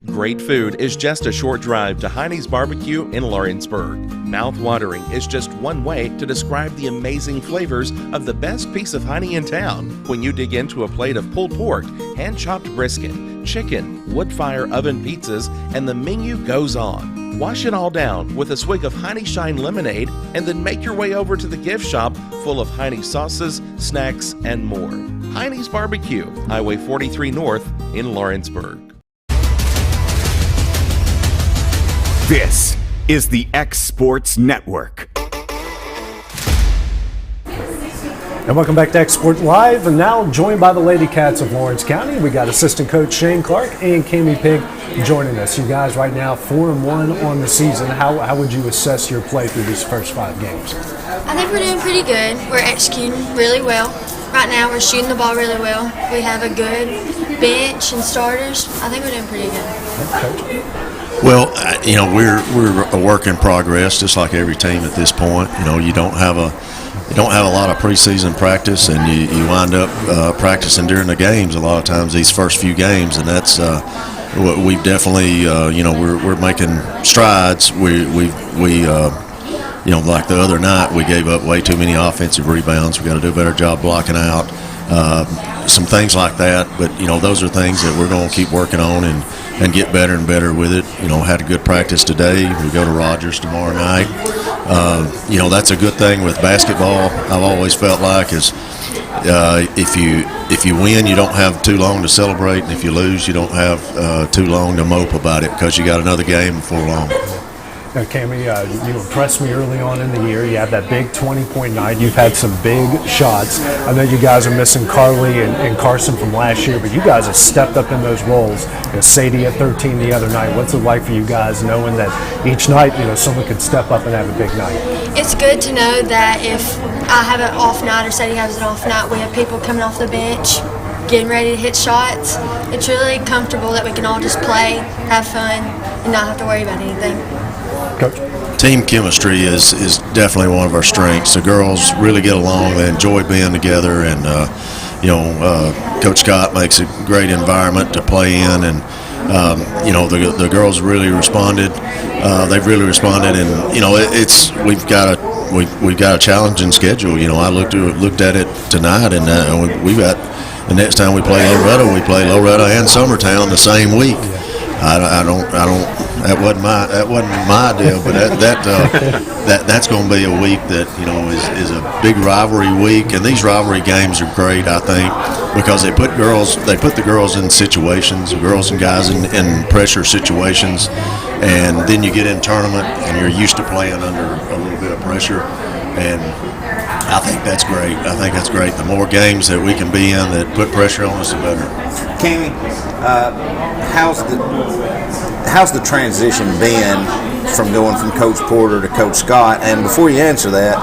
Great food is just a short drive to Hinie's BBQ in Lawrenceburg. Mouth-watering is just one way to describe the amazing flavors of the best piece of Hinie in town when you dig into a plate of pulled pork, hand-chopped brisket, chicken, wood-fire oven pizzas, and the menu goes on. Wash it all down with a swig of Hinie Shine lemonade and then make your way over to the gift shop full of Hinie sauces, snacks, and more. Hinie's BBQ, Highway 43 North in Lawrenceburg. This is the xSports Network. And welcome back to xSports Live, and now joined by the Lady Cats of Lawrence County. We got assistant coach Shane Clark and Cami Pig joining us. You guys right now 4-1 on the season. How would you assess your play through these first 5 games? I think we're doing pretty good. We're executing really well. Right now we're shooting the ball really well. We have a good bench and starters. I think we're doing pretty good. Well, we're a work in progress, just like every team at this point. You don't have a lot of preseason practice, and you wind up practicing during the games a lot of times, these first few games, and that's we've definitely we're making strides. We like the other night, we gave up way too many offensive rebounds. We got to do a better job blocking out, some things like that. But those are things that we're going to keep working on and get better and better with it. Had a good practice today. We go to Rogers tomorrow night. That's a good thing with basketball. I've always felt like is if you win, you don't have too long to celebrate, and if you lose, you don't have too long to mope about it because you got another game before long. Now, Cami, you impressed me early on in the year. You had that big 20-point night. You've had some big shots. I know you guys are missing Carly and Carson from last year, but you guys have stepped up in those roles. Sadie at 13 the other night. What's it like for you guys knowing that each night, someone could step up and have a big night? It's good to know that if I have an off night or Sadie has an off night, we have people coming off the bench getting ready to hit shots. It's really comfortable that we can all just play, have fun, and not have to worry about anything. Coach? Team chemistry is definitely one of our strengths. The girls really get along. They enjoy being together, and Coach Scott makes a great environment to play in, and the girls really responded. They've really responded, and we've got a challenging schedule. I looked at it tonight, and we've got the next time we play Loretta and Summertown the same week. I don't. That wasn't my deal, but that's going to be a week that is a big rivalry week, and these rivalry games are great, I think, because they put the girls in situations, girls and guys in pressure situations, and then you get in tournament and you're used to playing under a little bit of pressure, and I think that's great. The more games that we can be in that put pressure on us, the better. Cami, how's the transition been from going from Coach Porter to Coach Scott? And before you answer that,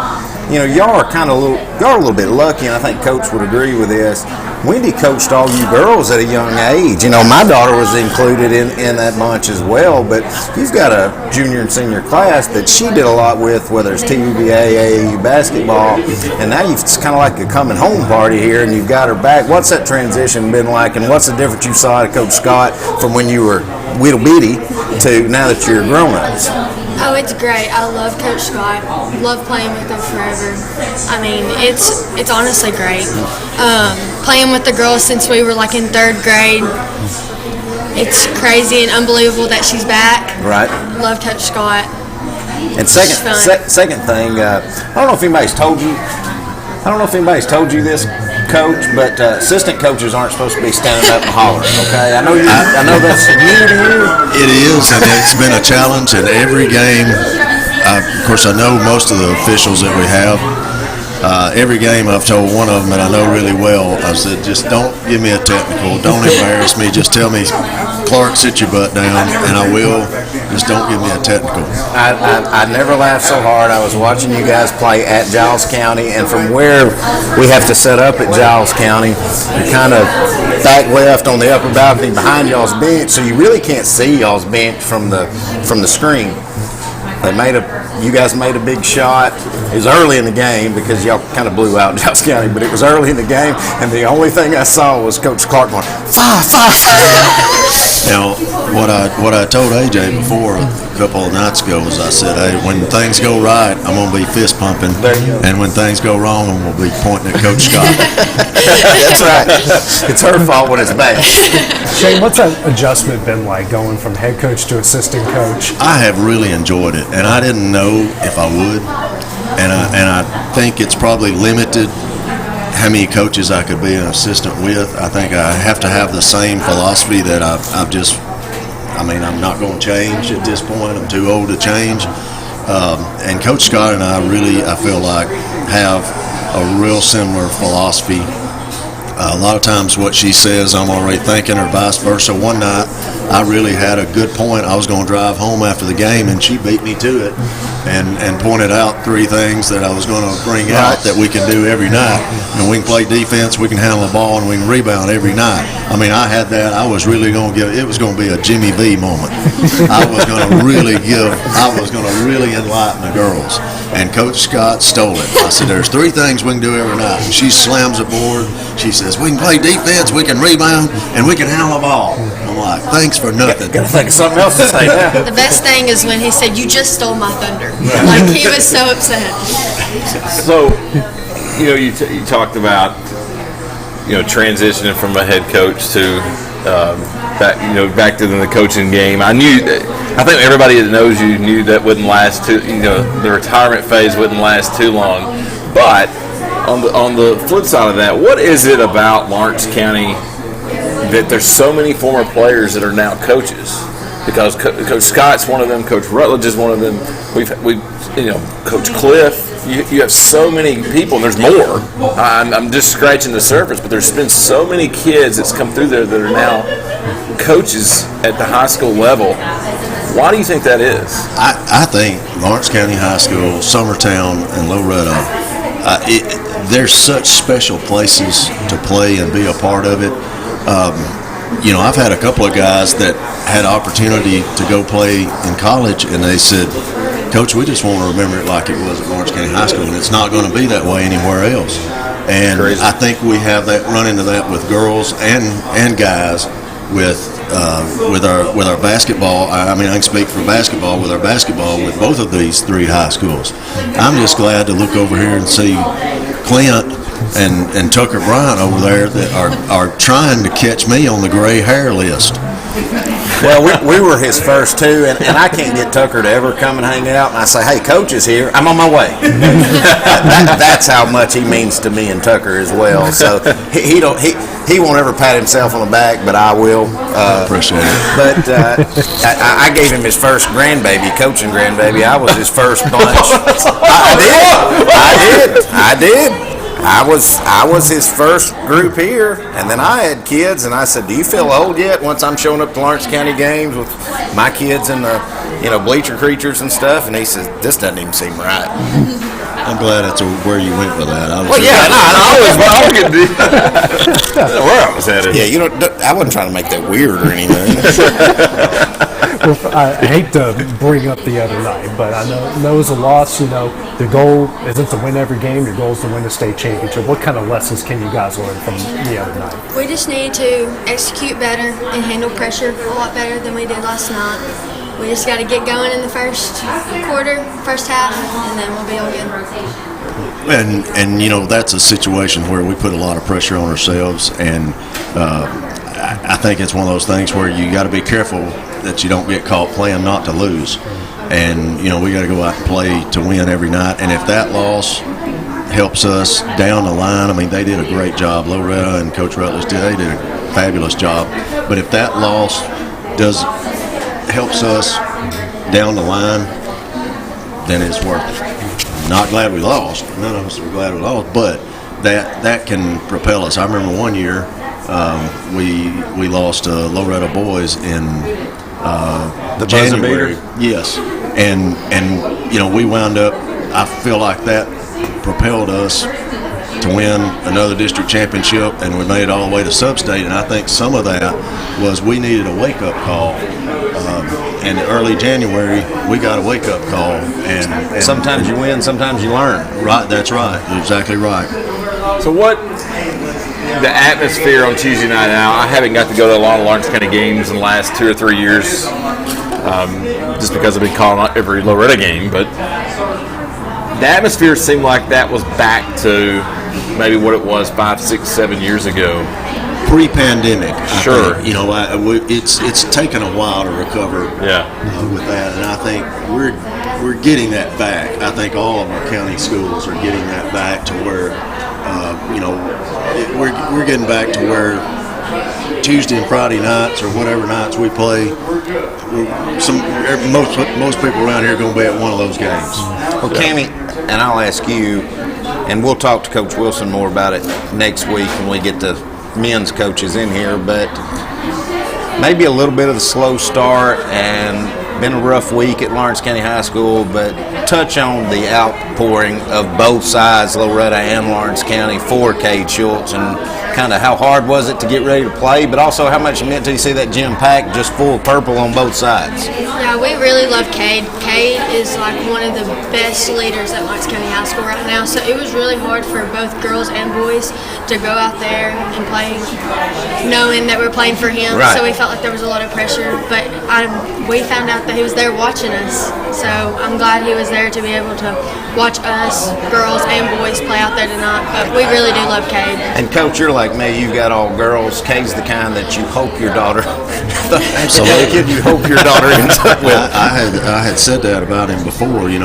y'all are a little bit lucky, and I think Coach would agree with this. Wendy coached all you girls at a young age. My daughter was included in that bunch as well, but you've got a junior and senior class that she did a lot with, whether it's TVBA, AAU basketball, and now it's kind of like a coming home party here, and you've got her back. What's that transition been like, and what's the difference you saw at Coach Scott from when you were little bitty to now that you're grown-ups? Oh, it's great. I love Coach Scott. Love playing with him forever. It's honestly great. Playing with the girls since we were in 3rd grade. It's crazy and unbelievable that she's back. Right. Love Coach Scott. And second thing, I don't know if anybody's told you this, Coach, but assistant coaches aren't supposed to be standing up and hollering. Okay, I know that's new to you. It is, and it's been a challenge in every game. Of course, I know most of the officials that we have. Every game I've told one of them that I know really well, I said, just don't give me a technical, don't embarrass me, just tell me Clark, sit your butt down, and I will. Just don't give me a technical. I never laughed so hard. I was watching you guys play at Giles County, and from where we have to set up at Giles County, you're kind of back left on the upper balcony behind y'all's bench, so you really can't see y'all's bench from the screen. You guys made a big shot. It was early in the game because y'all kind of blew out Giles County, but it was early in the game, and the only thing I saw was Coach Clark going, fire. Now, what I told AJ before a couple of nights ago was I said, hey, when things go right, I'm going to be fist pumping, and when things go wrong, I'm going to be pointing at Coach Scott. That's right. It's her fault when it's bad. Shane, what's that adjustment been like going from head coach to assistant coach? I have really enjoyed it, and I didn't know if I would, and I think it's probably limited how many coaches I could be an assistant with. I think I have to have the same philosophy that I'm not going to change at this point. I'm too old to change. And Coach Scott and I feel like, have a real similar philosophy. A lot of times what she says, I'm already thinking, or vice versa. One night, I really had a good point. I was going to drive home after the game, and she beat me to it and pointed out 3 things that I was going to bring out that we can do every night. And we can play defense, we can handle the ball, and we can rebound every night. I mean, I had that. I was really going to it was going to be a Jimmy V moment. I was going to really enlighten the girls. And Coach Scott stole it. I said, there's 3 things we can do every night. And she slams the board. She says, we can play defense, we can rebound, and we can handle the ball. I'm like, thanks for nothing. Gotta think of something else to say now. The best thing is when he said, you just stole my thunder. Like, he was so upset. So, you talked about, transitioning from a head coach to back to the coaching game. I think everybody that knows you knew that wouldn't last the retirement phase wouldn't last too long. But on the flip side of that, what is it about Lawrence County that there's so many former players that are now coaches? Because Coach Scott's one of them, Coach Rutledge is one of them. We've Coach Cliff. You have so many people, and there's more. I'm just scratching the surface, but there's been so many kids that's come through there that are now coaches at the high school level. Why do you think that is? I think Lawrence County High School, Summertown, and Loretto, they're such special places to play and be a part of it. I've had a couple of guys that had opportunity to go play in college, and they said, Coach, we just want to remember it like it was at Lawrence County High School, and it's not going to be that way anywhere else. And crazy. I think we have run into that with girls and guys with our basketball. I can speak for basketball with our basketball with both of these 3 high schools. I'm just glad to look over here and see Clint and Tucker Bryant over there that are trying to catch me on the gray hair list. Well, we were his first 2, and I can't get Tucker to ever come and hang out. And I say, hey, Coach is here. I'm on my way. That's how much he means to me and Tucker as well. So he won't ever pat himself on the back, but I will. Appreciate it. But I gave him his first grandbaby, coaching grandbaby. I was his first bunch. I did. I was his first group here, and then I had kids, and I said, do you feel old yet once I'm showing up to Lawrence County games with my kids and the bleacher creatures and stuff? And he says, this doesn't even seem right. I'm glad that's where you went with that. Where I was headed. Yeah, I wasn't trying to make that weird or anything. Well, I hate to bring up the other night, but I know it was a loss. The goal isn't to win every game. Your goal is to win the state championship. What kind of lessons can you guys learn from the other night? We just need to execute better and handle pressure a lot better than we did last night. We just got to get going in the first quarter, first half, and then we'll be all good. And that's a situation where we put a lot of pressure on ourselves, and I think it's one of those things where you got to be careful that you don't get caught playing not to lose. And we got to go out and play to win every night. And if that loss helps us down the line, they did a great job. Loretto and Coach Rutledge they did a fabulous job. But if that loss helps us down the line, then it's worth it. Not glad we lost. None of us are glad we lost, but that can propel us. I remember one year we lost Loretta boys in The January. buzzer Yes, and we wound up. I feel like that propelled us to win another district championship, and we made it all the way to sub-state. And I think some of that was we needed a wake-up call. And early January, we got a wake-up call. And sometimes you win, sometimes you learn. Right, that's right. You're exactly right. So what the atmosphere on Tuesday night now, I haven't got to go to a lot of Lawrence County games in the last 2 or 3 years, just because I've been calling every Loretta game, but the atmosphere seemed like that was back to maybe what it was 5, 6, 7 years ago. Pre-pandemic, sure. I think, it's taken a while to recover. With that, and I think we're getting that back. I think all of our county schools are getting that back to where we're getting back to where Tuesday and Friday nights or whatever nights we play, most people around here are going to be at one of those games. Well, Cammie, and I'll ask you, and we'll talk to Coach Wilson more about it next week when we get the men's coaches in here, but maybe a little bit of the slow start and been a rough week at Lawrence County High School, but touch on the outpouring of both sides, Loretta and Lawrence County, for Cade Schultz, and kind of how hard was it to get ready to play, but also how much it meant to you see that gym packed just full of purple on both sides. Yeah, we really love Cade. Cade is like one of the best leaders at Lawrence County High School right now, so it was really hard for both girls and boys to go out there and play knowing that we're playing for him. Right. So we felt like there was a lot of pressure, but we found out that he was there watching us, so I'm glad he was there to be able to watch us, girls and boys, play out there tonight, but we really do love Cade. And Coach, you're like me, you've got all girls. Cade's the kind that you hope your daughter, Absolutely. the kid you hope your daughter ends up with. I had said that about him before, and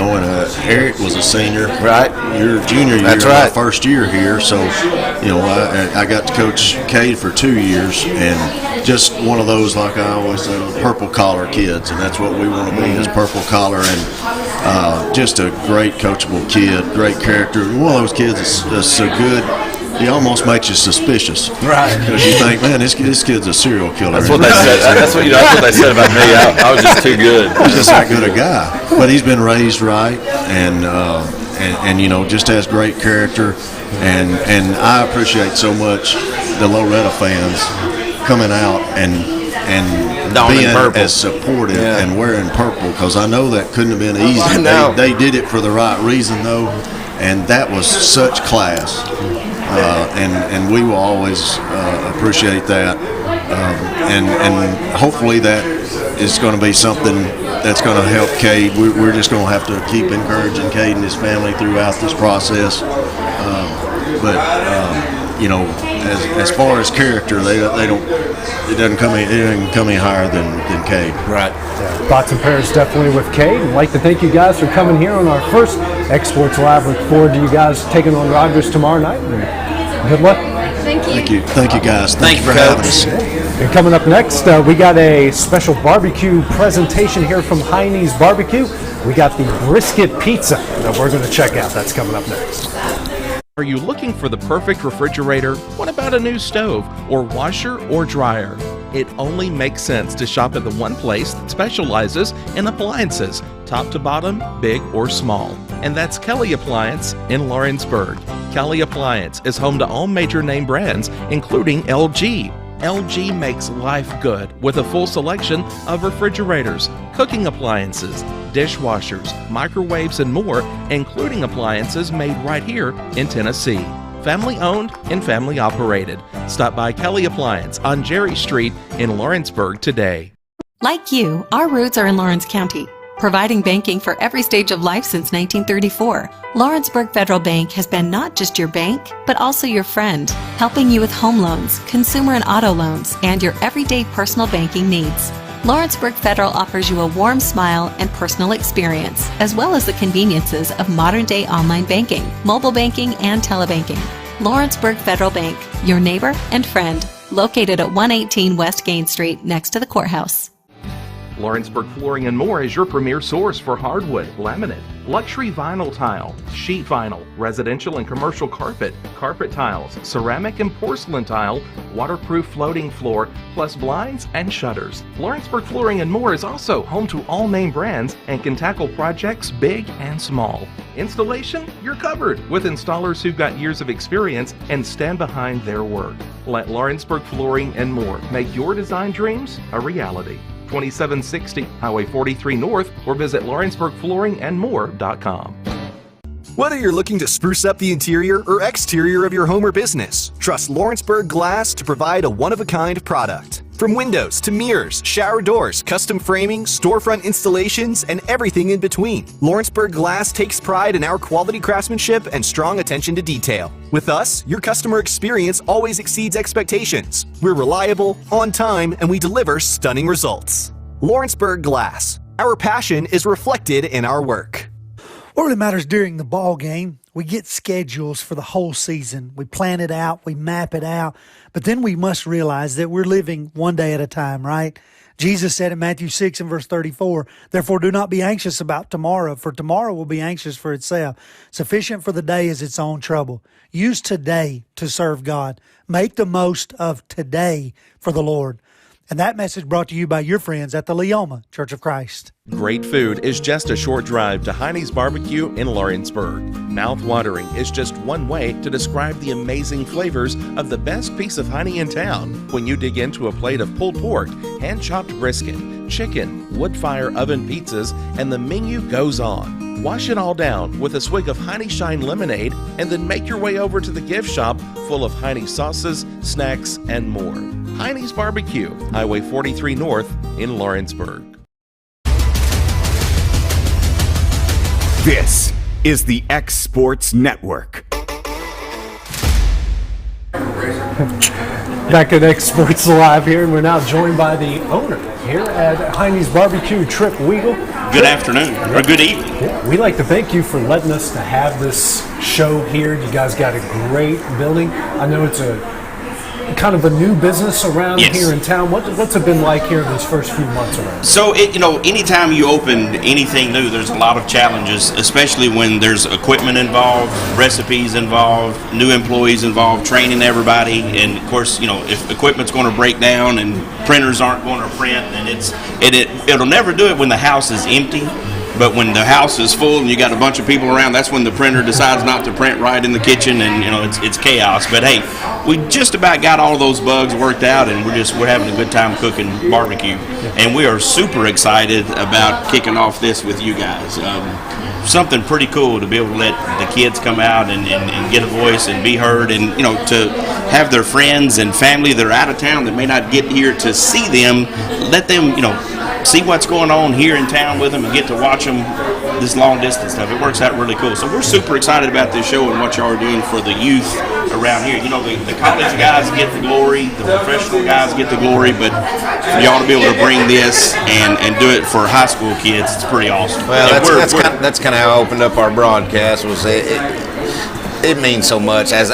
Eric was a senior. Right. Your junior year, That's right. my first year here, so, I got to coach Cade for 2 years, and just one of those, like I always say, purple collar kids, and that's what we want to be, is purple collar, and just a great coachable kid, great character. One of those kids that's so good, he almost makes you suspicious. Right. Because you think, man, this kid's a serial killer. That's what they said. That's what they said about me. I was just too good. He's just that good a guy. But he's been raised right, and just has great character. And I appreciate so much the Loretta fans coming out and being as supportive and wearing purple, because I know that couldn't have been easy. I know. They did it for the right reason, though, and that was such class. And we will always appreciate that, and hopefully that is going to be something that's going to help Cade. We're just going to have to keep encouraging Cade and his family throughout this process. As far as character, it doesn't come any higher than Cade. Right. Yeah, thoughts and prayers definitely with Cade. I'd like to thank you guys for coming here on our first xSports Live. Look forward to you guys taking on Rogers tomorrow night. And good luck. Thank you, guys. Thank you for having us. And coming up next, we got a special barbecue presentation here from Hinie's Barbecue. We got the brisket pizza that we're going to check out. That's coming up next. Are you looking for the perfect refrigerator? What about a new stove or washer or dryer? It only makes sense to shop at the one place that specializes in appliances, top to bottom, big or small. And that's Kelly Appliance in Lawrenceburg. Kelly Appliance is home to all major name brands, including LG. LG makes life good with a full selection of refrigerators, cooking appliances, dishwashers, microwaves, and more, including appliances made right here in Tennessee. Family owned and family operated. Stop by Kelly Appliance on Jerry Street in Lawrenceburg today. Like you, our roots are in Lawrence County, providing banking for every stage of life since 1934. Lawrenceburg Federal Bank has been not just your bank, but also your friend, helping you with home loans, consumer and auto loans, and your everyday personal banking needs. Lawrenceburg Federal offers you a warm smile and personal experience, as well as the conveniences of modern-day online banking, mobile banking, and telebanking. Lawrenceburg Federal Bank, your neighbor and friend, located at 118 West Gain Street next to the courthouse. Lawrenceburg Flooring and More is your premier source for hardwood, laminate, luxury vinyl tile, sheet vinyl, residential and commercial carpet, carpet tiles, ceramic and porcelain tile, waterproof floating floor, plus blinds and shutters. Lawrenceburg Flooring and More is also home to all name brands and can tackle projects big and small. Installation? You're covered with installers who've got years of experience and stand behind their work. Let Lawrenceburg Flooring and More make your design dreams a reality. 2760 Highway 43 North, or visit LawrenceburgFlooringandMore.com. Whether you're looking to spruce up the interior or exterior of your home or business, trust Lawrenceburg Glass to provide a one-of-a-kind product. From windows to mirrors, shower doors, custom framing, storefront installations, and everything in between, Lawrenceburg Glass takes pride in our quality craftsmanship and strong attention to detail. With us, your customer experience always exceeds expectations. We're reliable, on time, and we deliver stunning results. Lawrenceburg Glass. Our passion is reflected in our work. What really matters during the ball game, we get schedules for the whole season. We plan it out, we map it out, but then we must realize that we're living one day at a time, right? Jesus said in Matthew 6 and verse 34, "Therefore do not be anxious about tomorrow, for tomorrow will be anxious for itself. Sufficient for the day is its own trouble." Use today to serve God. Make the most of today for the Lord. And that message brought to you by your friends at the Leoma Church of Christ. Great food is just a short drive to Hinie's BBQ in Lawrenceburg. Mouth-watering is just one way to describe the amazing flavors of the best piece of Hinie in town. When you dig into a plate of pulled pork, hand-chopped brisket, chicken, wood-fire oven pizzas, and the menu goes on. Wash it all down with a swig of Hinie Shine lemonade, and then make your way over to the gift shop full of Hinie sauces, snacks, and more. Hinie's BBQ, Highway 43 North in Lawrenceburg. This is the xSports Network. Back at xSports Live here, and we're now joined by the owner here at Hinie's BBQ, Trip Weigel. Good afternoon, or good evening. Yeah, we'd like to thank you for letting us to have this show here. You guys got a great building. I know it's a kind of a new business around here in town. What's it been like here in these first few months around? So, anytime you open anything new, there's a lot of challenges, especially when there's equipment involved, recipes involved, new employees involved, training everybody, and of course, if equipment's going to break down and printers aren't going to print, and it'll never do it when the house is empty. But when the house is full and you got a bunch of people around, that's when the printer decides not to print right in the kitchen, and it's chaos. But hey, we just about got all those bugs worked out, and we're having a good time cooking barbecue, and we are super excited about kicking off this with you guys. Something pretty cool to be able to let the kids come out and get a voice and be heard, and to have their friends and family that are out of town that may not get here to see them, let them see what's going on here in town with them and get to watch them, this long distance stuff. It works out really cool. So we're super excited about this show and what y'all are doing for the youth around here. The college guys get the glory, the professional guys get the glory, but for y'all to be able to bring this and do it for high school kids, it's pretty awesome. Well, that's kind of how I opened up our broadcast. It means so much as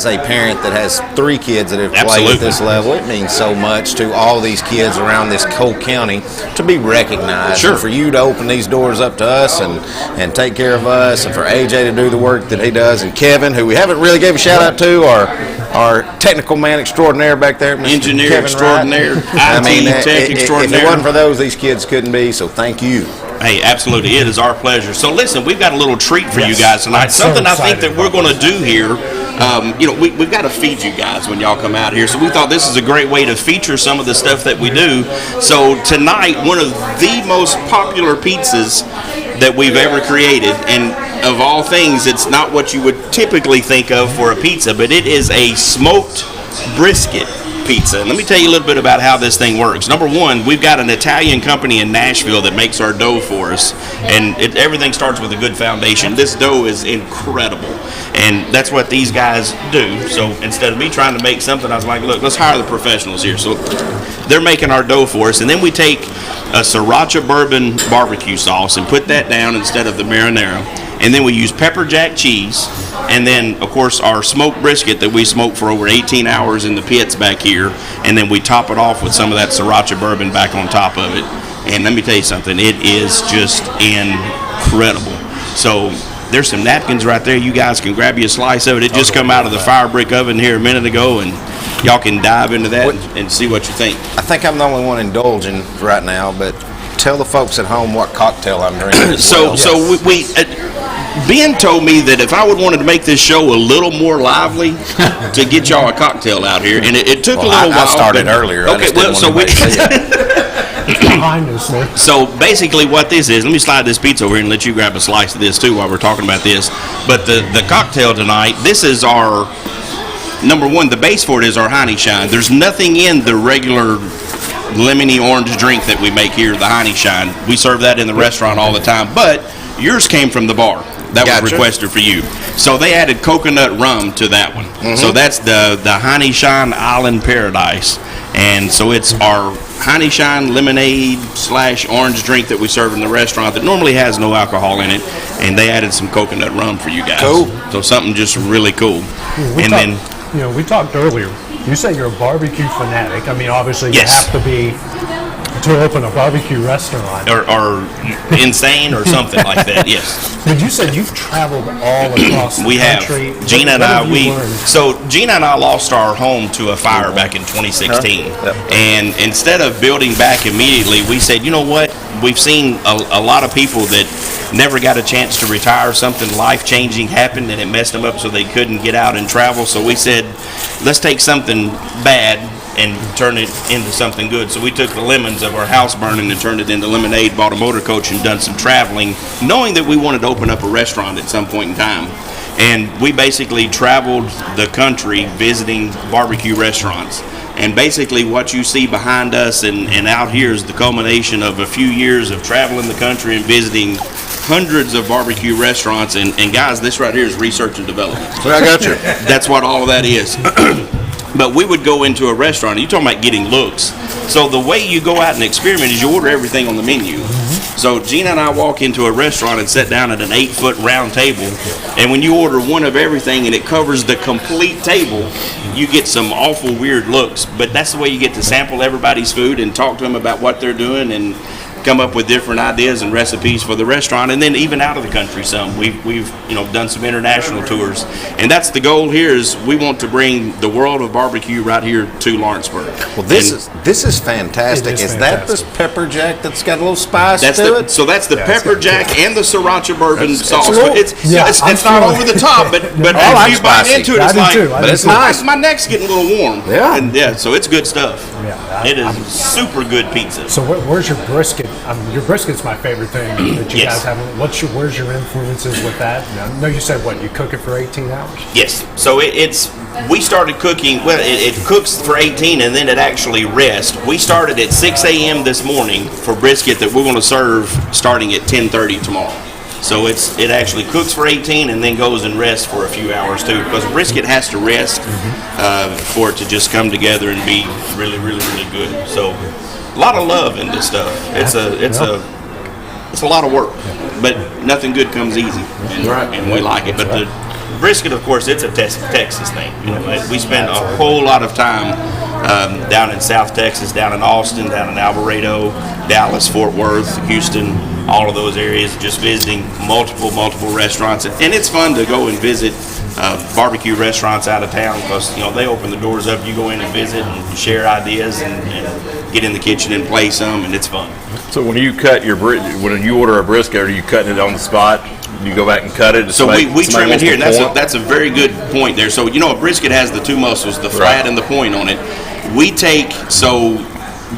a parent that has 3 kids that have played at this level. It means so much to all these kids around this whole county to be recognized. Sure. And for you to open these doors up to us and take care of us, and for AJ to do the work that he does, and Kevin, who we haven't really gave a shout out to, our technical man extraordinaire back there, Mr. Engineer Kevin extraordinaire, Wright. tech extraordinaire. If it wasn't for those, these kids couldn't be, so thank you. Hey, absolutely. It is our pleasure. So listen, we've got a little treat for you guys tonight. Something I think that we're going to do here. We've got to feed you guys when y'all come out here. So we thought this is a great way to feature some of the stuff that we do. So tonight, one of the most popular pizzas that we've ever created, and of all things, it's not what you would typically think of for a pizza, but it is a smoked brisket pizza. And let me tell you a little bit about how this thing works. Number one, we've got an Italian company in Nashville that makes our dough for us, and everything starts with a good foundation. This dough is incredible, and that's what these guys do. So instead of me trying to make something, I was like, look, let's hire the professionals here. So they're making our dough for us, and then we take a sriracha bourbon barbecue sauce and put that down instead of the marinara. and then we use pepper jack cheese, and then of course our smoked brisket that we smoke for over 18 hours in the pits back here, and then we top it off with some of that sriracha bourbon back on top of it. And let me tell you something, it is just incredible. So there's some napkins right there. You guys can grab you a slice of it. It just come out of the fire brick oven here a minute ago, and y'all can dive into that and see what you think. I think I'm the only one indulging right now, but tell the folks at home what cocktail I'm drinking. So we Ben told me that if I would wanted to make this show a little more lively, to get y'all a cocktail out here, and it took a little while. I started earlier. Okay, behind us there. So basically what this is, let me slide this pizza over here and let you grab a slice of this too while we're talking about this. But the cocktail tonight, this is our, number one, the base for it is our Hinie Shine. There's nothing in the regular lemony orange drink that we make here, the Hinie Shine. We serve that in the restaurant all the time, but yours came from the bar. That was requested for you. So they added coconut rum to that one. Mm-hmm. So that's the Hinie Shine Island Paradise. And so it's our Hinie Shine lemonade / orange drink that we serve in the restaurant that normally has no alcohol in it. And they added some coconut rum for you guys. Cool. So something just really cool. We talked earlier. You say you're a barbecue fanatic. I mean, obviously you have to be to open a barbecue restaurant. Or insane or something like that, yes. But you said you've traveled all across the country. Gina and I, Gina and I lost our home to a fire back in 2016. And instead of building back immediately, we said, you know what? We've seen a lot of people that never got a chance to retire. Something life-changing happened and it messed them up so they couldn't get out and travel. So we said, let's take something bad and turn it into something good. So we took the lemons of our house burning and turned it into lemonade, bought a motor coach and done some traveling, knowing that we wanted to open up a restaurant at some point in time. And we basically traveled the country visiting barbecue restaurants. And basically what you see behind us and out here is the culmination of a few years of traveling the country and visiting hundreds of barbecue restaurants. And guys, this right here is research and development. I got you. That's what all of that is. But we would go into a restaurant, and you're talking about getting looks. So the way you go out and experiment is you order everything on the menu. Mm-hmm. So Gina and I walk into a restaurant and sit down at an 8-foot round table, and when you order one of everything and it covers the complete table, you get some awful weird looks. But that's the way you get to sample everybody's food and talk to them about what they're doing and come up with different ideas and recipes for the restaurant. And then even out of the country some. We've done some international tours. And that's the goal here is we want to bring the world of barbecue right here to Lawrenceburg. Well, this is fantastic. Is that the pepper jack that's got a little spice to it? So that's the pepper jack and the siracha bourbon sauce. It's not over the top, but I if you bite into it, it's like, but it's nice. My neck's getting a little warm. Yeah. And so it's good stuff. It is super good pizza. So where's your brisket? Your brisket's my favorite thing that you guys have. Where's your influences with that? I know you said you cook it for 18 hours? Yes. So we started cooking, it cooks for 18 and then it actually rests. We started at 6 a.m. this morning for brisket that we're going to serve starting at 10:30 tomorrow. So it actually cooks for 18 and then goes and rests for a few hours too, because brisket has to rest for it to just come together and be really, really, really good. So a lot of love in this stuff. It's a lot of work, but nothing good comes easy, and we like it. But the brisket, of course, it's a Texas thing. We spend a whole lot of time down in South Texas, down in Austin, down in Alvarado, Dallas, Fort Worth, Houston, all of those areas, just visiting multiple restaurants. And it's fun to go and visit barbecue restaurants out of town because they open the doors up. You go in and visit and share ideas and get in the kitchen and play some, and it's fun. So when you cut when you order a brisket, are you cutting it on the spot? You go back and cut it? So we trim it here, and that's a very good point there. So a brisket has the two muscles, the flat and the point on it. We take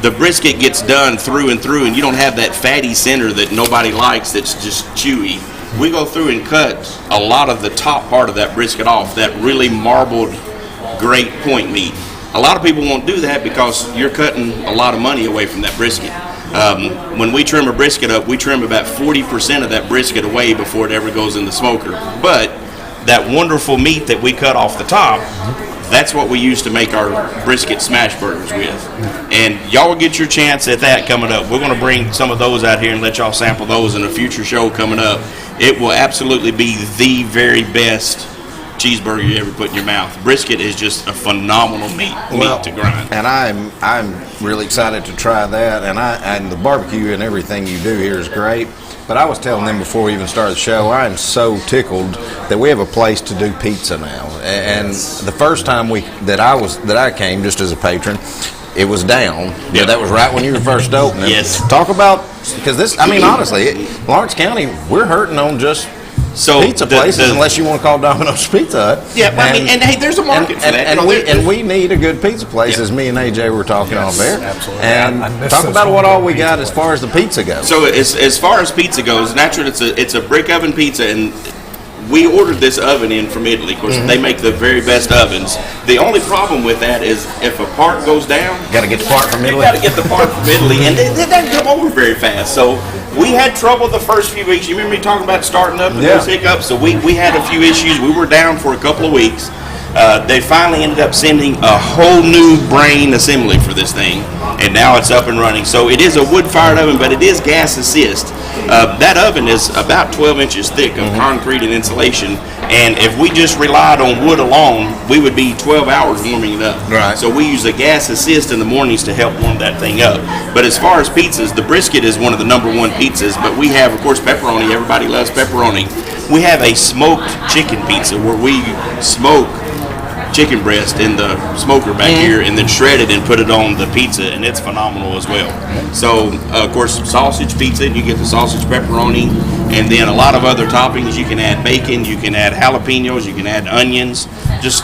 the brisket gets done through and through, and you don't have that fatty center that nobody likes that's just chewy. We go through and cut a lot of the top part of that brisket off, that really marbled, great point meat. A lot of people won't do that because you're cutting a lot of money away from that brisket. When we trim a brisket up, we trim about 40% of that brisket away before it ever goes in the smoker. But that wonderful meat that we cut off the top, that's what we use to make our brisket smash burgers with. And y'all will get your chance at that coming up. We're going to bring some of those out here and let y'all sample those in a future show coming up. it will absolutely be the very best cheeseburger you ever put in your mouth. Brisket is just a phenomenal meat to grind. And I'm really excited to try that. And the barbecue and everything you do here is great. But I was telling them before we even started the show, I am so tickled that we have a place to do pizza now. And the first time that I came just as a patron, it was down. Yep. Yeah, that was right when you were first opening. Yes. Talk about, because this, I mean, honestly, Lawrence County, we're hurting on just pizza places, unless you want to call Domino's Pizza Hut. Yeah, and hey, there's a market for that. And we need a good pizza place, as me and AJ were talking on there. Absolutely. And talk about what all we got as far as the pizza goes. So as far as pizza goes, naturally it's a brick oven pizza, and we ordered this oven in from Italy. Of course, they make the very best ovens. The only problem with that is if a part goes down, got to get the part from Italy. You got to get the part from Italy, and it doesn't come over very fast. So we had trouble the first few weeks. You remember me talking about starting up and those hiccups? So we had a few issues. We were down for a couple of weeks. They finally ended up sending a whole new brain assembly for this thing, and now it's up and running. So it is a wood-fired oven, but it is gas assist. That oven is about 12 inches thick of concrete and insulation, and if we just relied on wood alone, we would be 12 hours warming it up. Right. So we use a gas assist in the mornings to help warm that thing up. But as far as pizzas, the brisket is one of the #1 pizzas, but we have, of course, pepperoni. Everybody loves pepperoni. We have a smoked chicken pizza where we smoke chicken breast in the smoker back here and then shred it and put it on the pizza, and it's phenomenal as well. So of course, sausage pizza, you get the sausage pepperoni, and then a lot of other toppings. You can add bacon, you can add jalapenos, you can add onions, just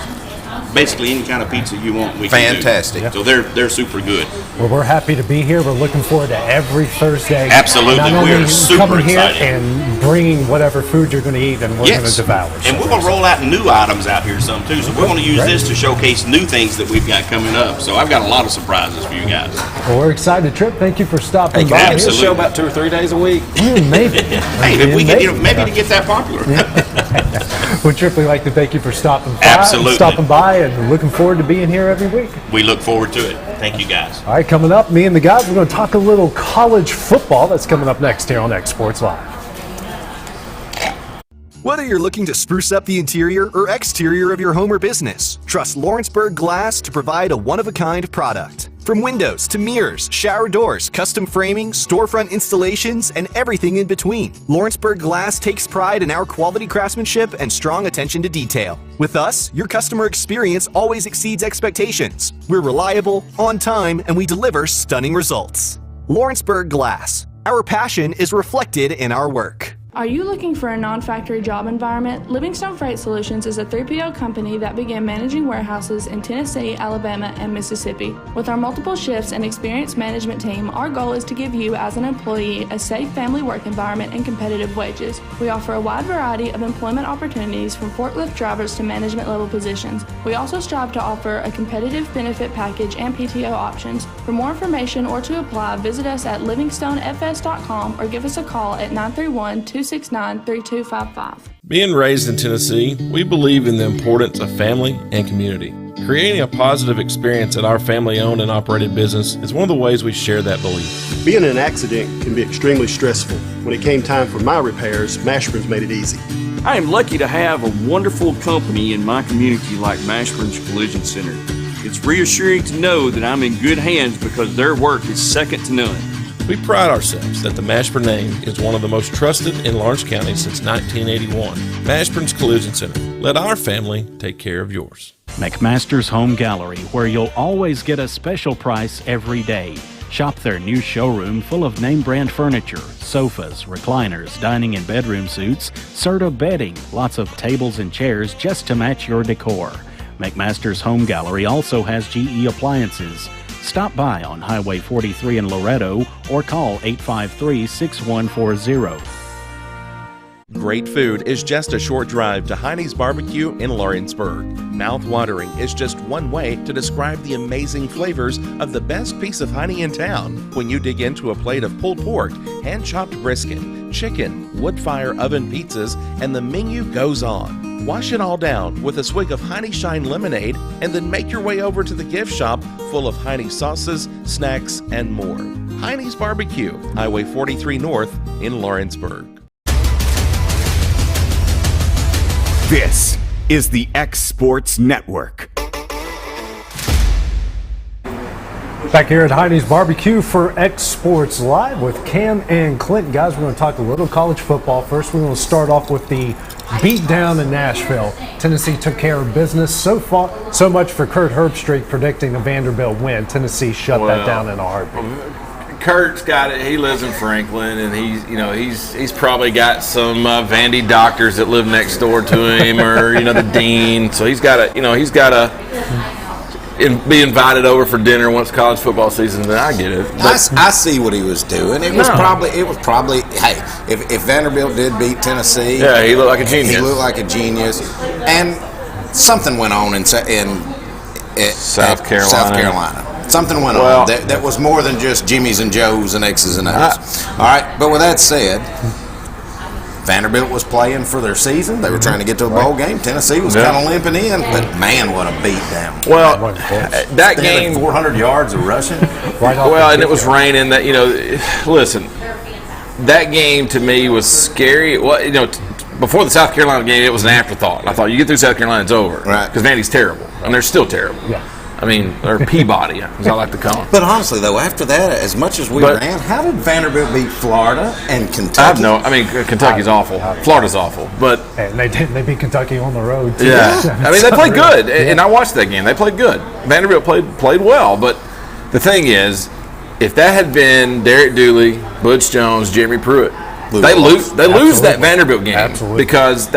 basically any kind of pizza you want. We can Fantastic. do. So they're super good. Well, we're happy to be here. We're looking forward to every Thursday. Absolutely. Not only We're super coming here excited. and bringing whatever food you're going to eat, and we're going to devour. And we're going to roll out new items out here some too. So we're going to use this to showcase new things that we've got coming up. So I've got a lot of surprises for you guys. Well, we're excited, Trip. Thank you for stopping by. Absolutely. Show about 2 or 3 days a week. Maybe. Hey, if we get, maybe to get that popular. Well, Trip, we'd like to thank you for stopping by. Absolutely. And looking forward to being here every week. We look forward to it. Thank you, guys. All right, coming up, me and the guys, we're going to talk a little college football. That's coming up next here on xSports Live. Whether you're looking to spruce up the interior or exterior of your home or business, trust Lawrenceburg Glass to provide a one-of-a-kind product. From windows to mirrors, shower doors, custom framing, storefront installations, and everything in between, Lawrenceburg Glass takes pride in our quality craftsmanship and strong attention to detail. With us, your customer experience always exceeds expectations. We're reliable, on time, and we deliver stunning results. Lawrenceburg Glass. Our passion is reflected in our work. Are you looking for a non-factory job environment? Livingstone Freight Solutions is a 3PL company that began managing warehouses in Tennessee, Alabama, and Mississippi. With our multiple shifts and experienced management team, our goal is to give you as an employee a safe family work environment and competitive wages. We offer a wide variety of employment opportunities from forklift drivers to management level positions. We also strive to offer a competitive benefit package and PTO options. For more information or to apply, visit us at livingstonefs.com or give us a call at 931-269-3255. Being raised in Tennessee, we believe in the importance of family and community. Creating a positive experience at our family-owned and operated business is one of the ways we share that belief. Being in an accident can be extremely stressful. When it came time for my repairs, Mashburn's made it easy. I am lucky to have a wonderful company in my community like Mashburn's Collision Center. It's reassuring to know that I'm in good hands because their work is second to none. We pride ourselves that the Mashburn name is one of the most trusted in Lawrence County since 1981. Mashburn's Collision Center. Let our family take care of yours. McMaster's Home Gallery, where you'll always get a special price every day. Shop their new showroom full of name brand furniture, sofas, recliners, dining and bedroom suites, Serta bedding, lots of tables and chairs just to match your decor. McMaster's Home Gallery also has GE appliances. Stop by on Highway 43 in Loretto or call 853-6140. Great food is just a short drive to Hinie's BBQ in Lawrenceburg. Mouth-watering is just one way to describe the amazing flavors of the best piece of Hinie in town when you dig into a plate of pulled pork, hand-chopped brisket, chicken, wood-fire oven pizzas, and the menu goes on. Wash it all down with a swig of Hinie Shine lemonade and then make your way over to the gift shop full of Hinie sauces, snacks, and more. Hinie's BBQ, Highway 43 North in Lawrenceburg. This is the xSports Network. Back here at Hinie's BBQ for xSports Live with Cam and Clint. Guys, we're going to talk a little college football. First, we're going to start off with the beatdown in Nashville. Tennessee took care of business. So much for Kurt Herbstreit predicting a Vanderbilt win. Tennessee shut that down in a heartbeat. Kurt's got it. He lives in Franklin, and he's probably got some Vandy doctors that live next door to him, or the dean. So he's got to be invited over for dinner once college football season. Then I get it. I see what he was doing. It was probably. Hey, if Vanderbilt did beat Tennessee, yeah, he looked like a genius. He looked like a genius, and something went on in South Carolina. Something went on that was more than just Jimmys and Joes and X's and O's. All right, but with that said, Vanderbilt was playing for their season. They were trying to get to a bowl game. Tennessee was kind of limping in, but man, what a beatdown! Well, that game, 400 yards of rushing. And it was raining. Listen, that game to me was scary. Well, before the South Carolina game, it was an afterthought. I thought you get through South Carolina, it's over, right? Because Vandy's terrible, and they're still terrible. Yeah. I mean, or Peabody, as I like to call them. But honestly, though, after that, as much as we ran, how did Vanderbilt beat Florida and Kentucky? Kentucky's awful. Florida's awful. But and they beat Kentucky on the road, too. Yeah. I mean, they played good, and I watched that game. They played good. Vanderbilt played well, but the thing is, if that had been Derek Dooley, Butch Jones, Jeremy Pruitt, they lose that Vanderbilt game because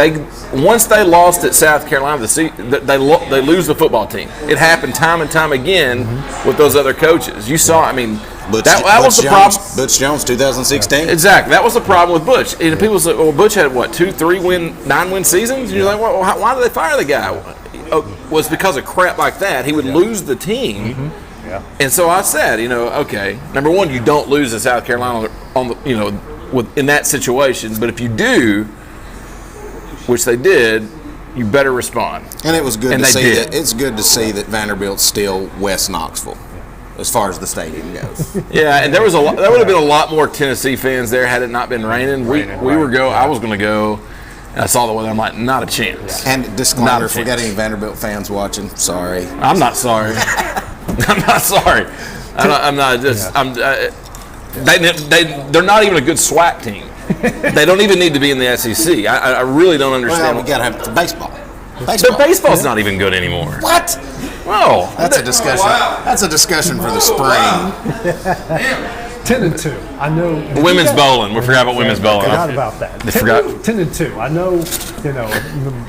once they lost at South Carolina, they lose the football team. It happened time and time again with those other coaches. You saw, that was the problem. Butch Jones, 2016. Exactly, that was the problem with Butch. And people say, "Well, Butch had 9-win seasons." And you're like, "Well, why did they fire the guy?" Was because of crap like that. He would lose the team. And so I said, okay, number one, you don't lose to South Carolina in that situation, but if you do, which they did, you better respond. And it was good to see that. It's good to see that Vanderbilt's still West Knoxville, as far as the stadium goes. Yeah, and there would have been a lot more Tennessee fans there had it not been raining. I was going to go. And I saw the weather. I'm like, not a chance. And disclaimer, if we got any Vanderbilt fans watching, sorry. I'm not sorry. I'm not sorry. I'm not just. They're not even a good SWAC team. They don't even need to be in the SEC. I really don't understand. Well, we got to have baseball. Their baseball's not even good anymore. What? Well, that's a discussion. That's a discussion for the spring. 10-2. I know. Women's bowling. We forgot about women's bowling. Forgot about that. 10-2. I know.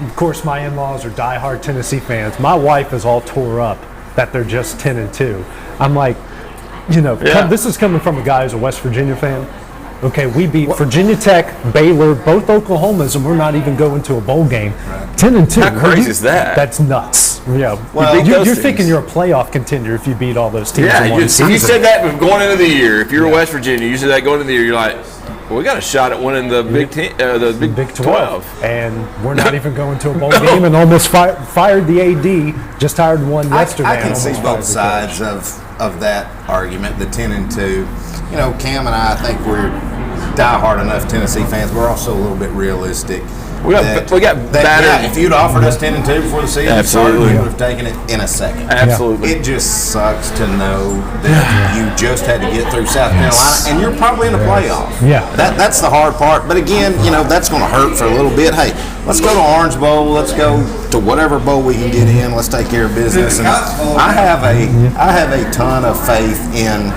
Of course, my in-laws are diehard Tennessee fans. My wife is all tore up that they're just 10-2. I'm like, this is coming from a guy who's a West Virginia fan. Okay, we beat Virginia Tech, Baylor, both Oklahomas, and we're not even going to a bowl game. 10-2. How crazy is that? That's nuts. Yeah, you're thinking you're a playoff contender if you beat all those teams. Yeah, in one season. You said that going into the year. If you're West Virginia, you said that going into the year. You're like, well, we got a shot at winning the Big 12, and we're not even going to a bowl game. And almost fired the AD. Just hired one yesterday. I can see both sides of that argument. The 10-2. Cam and I think we're diehard enough Tennessee fans. We're also a little bit realistic. We got battered. Yeah, if you'd offered us 10-2 before the season started, we would have taken it in a second. Absolutely. It just sucks to know that you just had to get through South Carolina, and you're probably in the playoff. Yeah. That's the hard part. But again, that's going to hurt for a little bit. Hey, let's go to Orange Bowl. Let's go to whatever bowl we can get in. Let's take care of business. And I have a ton of faith in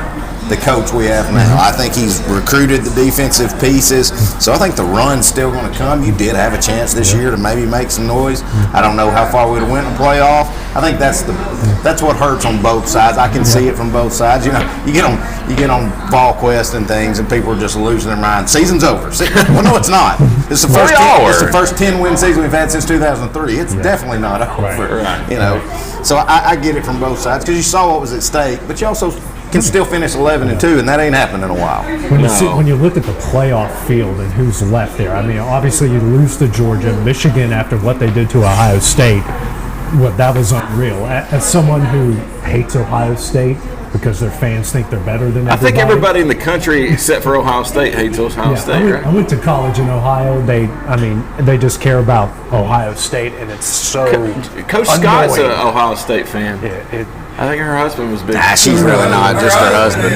the coach we have now. I think he's recruited the defensive pieces, so I think the run's still going to come. You did have a chance this year to maybe make some noise. I don't know how far we'd have went in the playoff. I think that's what hurts on both sides. I can see it from both sides. You get on VolQuest and things, and people are just losing their mind. Season's over. Well, no, it's not. It's the first 10-win season we've had since 2003. It's definitely not over. Right. So I get it from both sides because you saw what was at stake, but you also can still finish 11-2, and that ain't happened in a while. When you look at the playoff field and who's left there, obviously you lose to Georgia, Michigan after what they did to Ohio State. That was unreal. As someone who hates Ohio State, because their fans think they're better than everybody. I think everybody in the country except for Ohio State hates Ohio State, right? I went to college in Ohio. They just care about Ohio State, and it's so Coach Scott's an Ohio State fan. Yeah, I think her husband was big. She's really not, just her husband.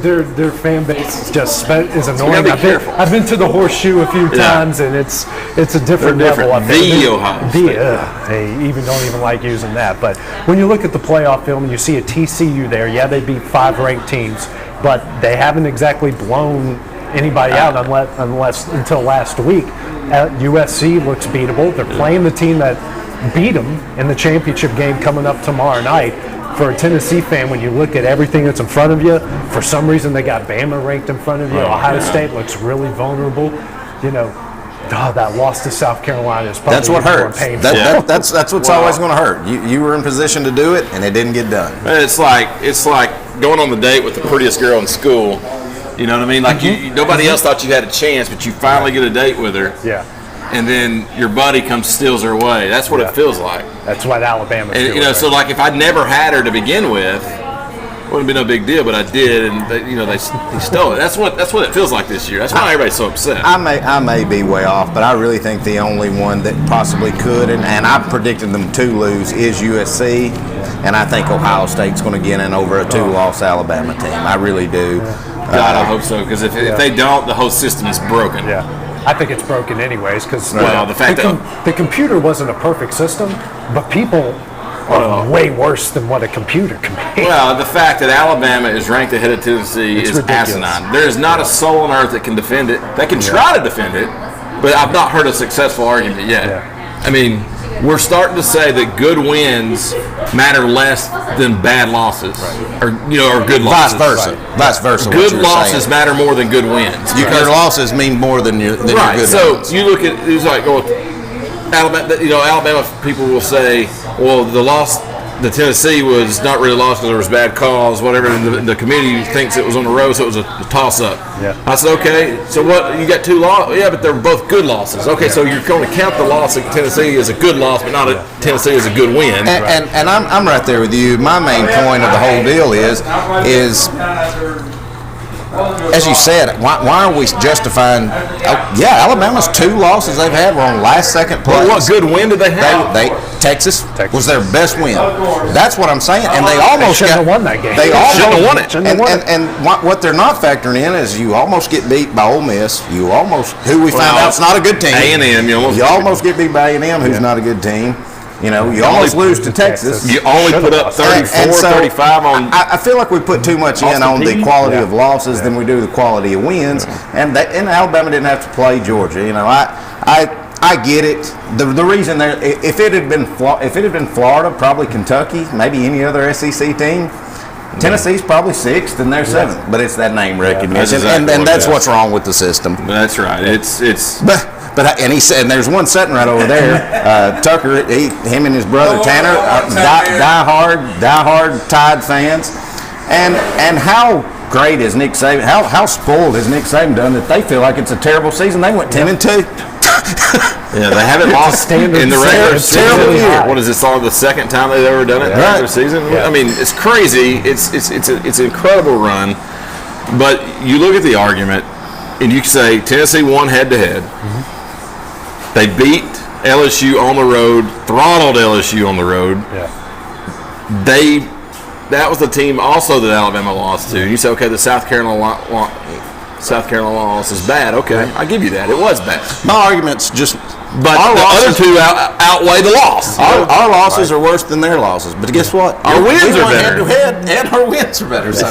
Their fan base is annoying. Be careful. I've been to the Horseshoe a few times, and it's a different level. The Ohio State. They don't even like using that. But when you look at the playoff film and you see a TCU there, they beat 5 ranked teams, but they haven't exactly blown anybody out unless until last week. USC looks beatable. They're playing the team that beat them in the championship game coming up tomorrow night. For a Tennessee fan, when you look at everything that's in front of you, for some reason they got Bama ranked in front of you. Ohio State looks really vulnerable. That loss to South Carolina is probably that's what hurts. That's what's always going to hurt. You were in position to do it, and it didn't get done. It's like going on the date with the prettiest girl in school. You know what I mean? Like nobody else thought you had a chance, but you finally get a date with her. Yeah. And then your buddy comes steals her away. That's what it feels like. That's what Alabama's doing. So like if I'd never had her to begin with, it wouldn't be no big deal. But I did, and they stole it. That's what it feels like this year. That's why everybody's so upset. I may be way off, but I really think the only one that possibly could, and I predicted them to lose, is USC, and I think Ohio State's going to get in over a 2-loss Alabama team. I really do. God, I hope so, because if they don't, the whole system is broken. Yeah. I think it's broken anyways because the computer wasn't a perfect system, but people are way worse than what a computer can be. Well, the fact that Alabama is ranked ahead of Tennessee is ridiculous. Asinine. There is not a soul on earth that can defend it. They can try to defend it, but I've not heard a successful argument yet. Yeah. I mean, we're starting to say that good wins matter less than bad losses, or good losses. Vice versa. Good losses matter more than good wins. Your losses mean more than your good wins. You look at it's like Alabama. Alabama people will say, well, the loss to Tennessee was not really lost because there was bad calls, whatever. And the community thinks it was on the road, so it was a toss-up. Yeah. I said, okay, so what? You got 2 losses? Yeah, but they're both good losses. Okay, so you're going to count the loss at Tennessee as a good loss, but not at Tennessee as a good win. And I'm right there with you. My main point of the whole deal is as you said, why are we justifying? Alabama's 2 losses they've had were on last-second plays. Well, what good win did they have? Texas was their best win. That's what I'm saying. And they almost shouldn't have won that game. They shouldn't have won it. And what they're not factoring in is you almost get beat by Ole Miss. Who we found out is not a good team. A&M. You almost get beat by A&M, who's not a good team. You almost lose to Texas. You only put up 34, 35 on. I feel like we put too much in on the quality of losses than we do the quality of wins. And Alabama didn't have to play Georgia. I get it. The reason if it had been Florida, probably Kentucky, maybe any other SEC team, Tennessee's probably 6th and they're 7th. But it's that name recognition, and that's what's wrong with the system. That's right. It's. And he said, and there's one sitting right over there, Tucker. Him and his brother Tanner, die-hard Tide fans, and how great is Nick Saban? How spoiled has Nick Saban done that they feel like it's a terrible season? They went 10-2. Yeah, they haven't lost in the regular season. What is this? All the second time they've ever done it in the regular season? Yeah. I mean, it's crazy. It's an incredible run. But you look at the argument, and you can say Tennessee won head-to-head. Mm-hmm. They beat LSU on the road, throttled LSU on the road. Yeah. That was the team also that Alabama lost to. And you say, okay, the South Carolina loss is bad. Okay, I give you that. It was bad. My argument's just. But the other 2 outweigh the loss. Our losses are worse than their losses. But guess what? Our wins are better. Head-to-head, and our wins are better. It's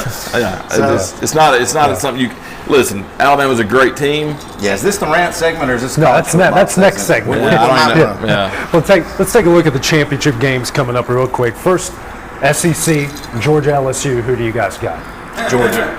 not something you. Listen, Alabama's a great team. Yeah, is this the rant segment or is this? No, that's next segment. Yeah. Well, let's take a look at the championship games coming up real quick. First, SEC, Georgia, LSU. Who do you guys got? Georgia.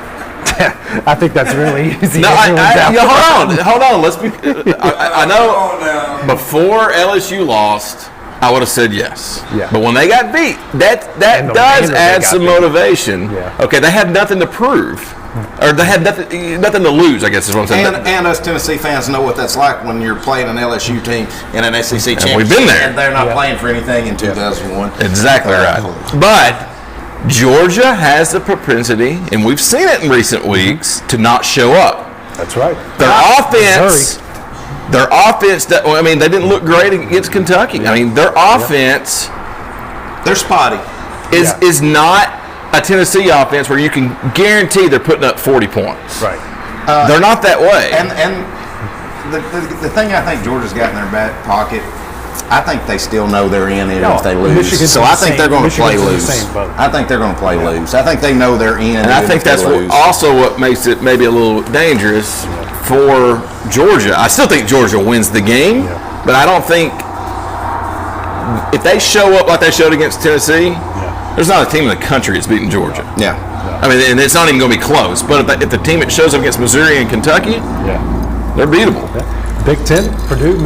I think that's really easy. No, hold on. Let's be. I know before LSU lost, I would have said yes. Yeah. But when they got beat, that does add some motivation. Yeah. Okay, they had nothing to prove. Or they had nothing to lose, I guess is what I'm saying. And us Tennessee fans know what that's like when you're playing an LSU team in an SEC championship. We've been there. And they're not playing for anything in 2001. Exactly right. But Georgia has the propensity, and we've seen it in recent weeks, to not show up. That's right. Their offense, they didn't look great against Kentucky. I mean, their offense, they're spotty. Is not a Tennessee offense where you can guarantee they're putting up 40 points. Right. They're not that way. And the thing I think Georgia's got in their back pocket, I think they still know they're in it if they lose. So I think they're going to play loose. I think they're going to play loose. I think they know they're in. And I think that's also what makes it maybe a little dangerous for Georgia. I still think Georgia wins the game, but I don't think if they show up like they showed against Tennessee, there's not a team in the country that's beating Georgia. Yeah. I mean, and it's not even going to be close. But if the team that shows up against Missouri and Kentucky, they're beatable. Big Ten, Purdue,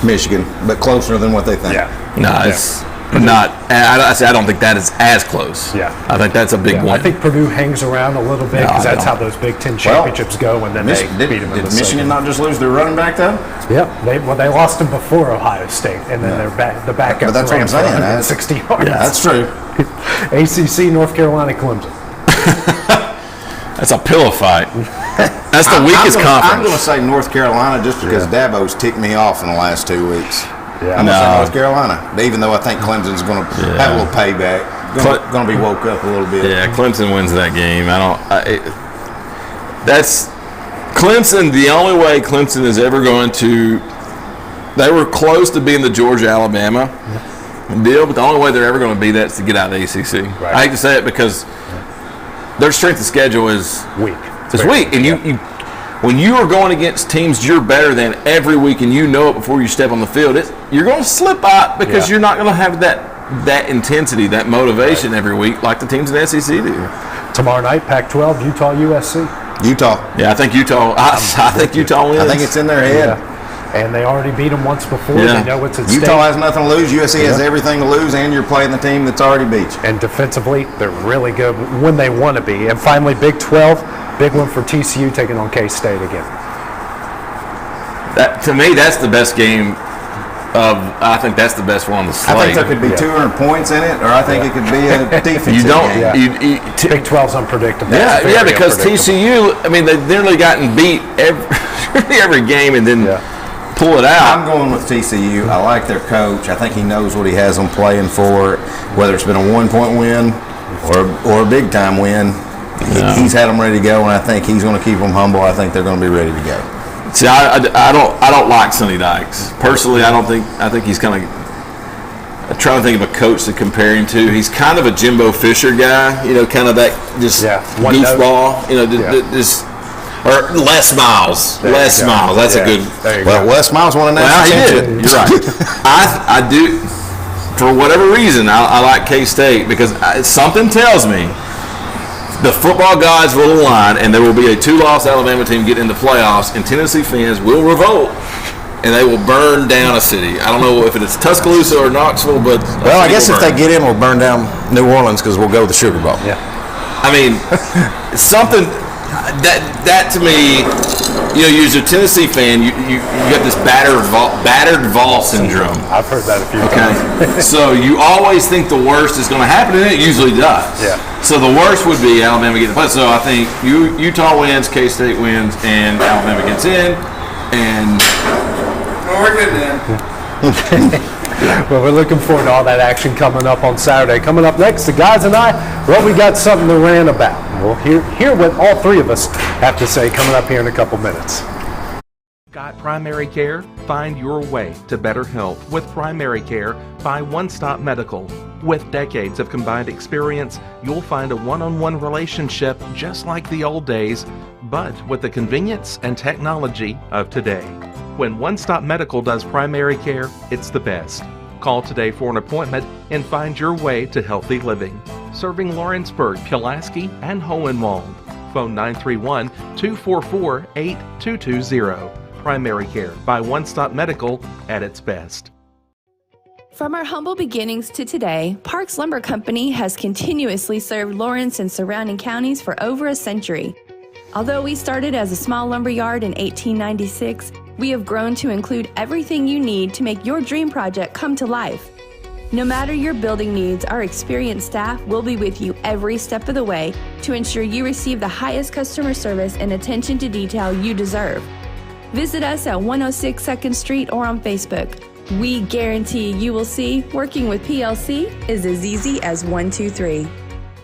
Michigan, but closer than what they think. No, it's not. I don't think that is as close. I think that's a big win. I think Purdue hangs around a little bit because that's how those Big Ten championships go, and then they beat them. Did Michigan not just lose their running back though? Yep. They lost him before Ohio State, and then the backup. But that's what I'm saying. 60 yards. Yeah, that's true. ACC, North Carolina, Clemson. That's a pillow fight. That's the weakest conference. I'm going to say North Carolina just because Dabo's ticked me off in the last 2 weeks. Yeah. I'm going to say North Carolina, even though I think Clemson's going to have a little payback. Going to be woke up a little bit. Yeah, Clemson wins that game. That's Clemson. The only way Clemson is ever going to. They were close to being the Georgia-Alabama deal, but the only way they're ever going to be that is to get out of the ACC. Right. I hate to say it because their strength of schedule is weak. It's weak, and you when you are going against teams you're better than every week, and you know it before you step on the field, you're going to slip out because you're not going to have that intensity, that motivation every week like the teams in the SEC do. Tomorrow night, Pac-12, Utah, USC. Utah. Yeah, I think Utah. I think Utah wins. I think it's in their head. And they already beat them once before. They know what's at stake. Utah has nothing to lose. USC has everything to lose, and you're playing the team that's already beat you. And defensively, they're really good when they want to be. And finally, Big 12, big one for TCU taking on K-State again. To me, that's the best game. I think that's the best one on the slate. I think there could be 200 points in it, or I think it could be a defensive game. Big 12's unpredictable. Yeah, because TCU, they've nearly gotten beat every game and then pull it out. I'm going with TCU. I like their coach. I think he knows what he has them playing for, whether it's been a 1-point win or a big-time win. He's had them ready to go, and I think he's going to keep them humble. I think they're going to be ready to go. See, I don't like Sonny Dykes. Personally, I think he's kind of. I'm trying to think of a coach to compare him to. He's kind of a Jimbo Fisher guy, kind of that just goofball, or Les Miles. Les Miles, that's a good. Well, Les Miles won a national championship. You're right. I do. For whatever reason, I like K-State because something tells me the football gods will align, and there will be a 2-loss Alabama team get in the playoffs, and Tennessee fans will revolt, and they will burn down a city. I don't know if it's Tuscaloosa or Knoxville, but I guess if they get in, we'll burn down New Orleans because we'll go to the Sugar Bowl. Yeah, something that to me, you're a Tennessee fan, you got this battered Vol syndrome. I've heard that a few times. So you always think the worst is going to happen, and it usually does. Yeah. So the worst would be Alabama getting the play. So I think Utah wins, K-State wins, and Alabama gets in. And we're good then. Well, we're looking forward to all that action coming up on Saturday. Coming up next, the guys and I, we got something to rant about. We'll hear what all three of us have to say coming up here in a couple minutes. Got primary care? Find your way to better health with primary care by One Stop Medical. With decades of combined experience, you'll find a one-on-one relationship just like the old days, but with the convenience and technology of today. When One Stop Medical does primary care, it's the best. Call today for an appointment and find your way to healthy living. Serving Lawrenceburg, Pulaski, and Hohenwald. Phone 931-244-8220. Primary care by One Stop Medical at its best. From our humble beginnings to today, Parks Lumber Company has continuously served Lawrence and surrounding counties for over a century. Although we started as a small lumber yard in 1896, we have grown to include everything you need to make your dream project come to life. No matter your building needs, our experienced staff will be with you every step of the way to ensure you receive the highest customer service and attention to detail you deserve. Visit us at 106 2nd Street or on Facebook. We guarantee you will see working with PLC is as easy as 1, 2, 3.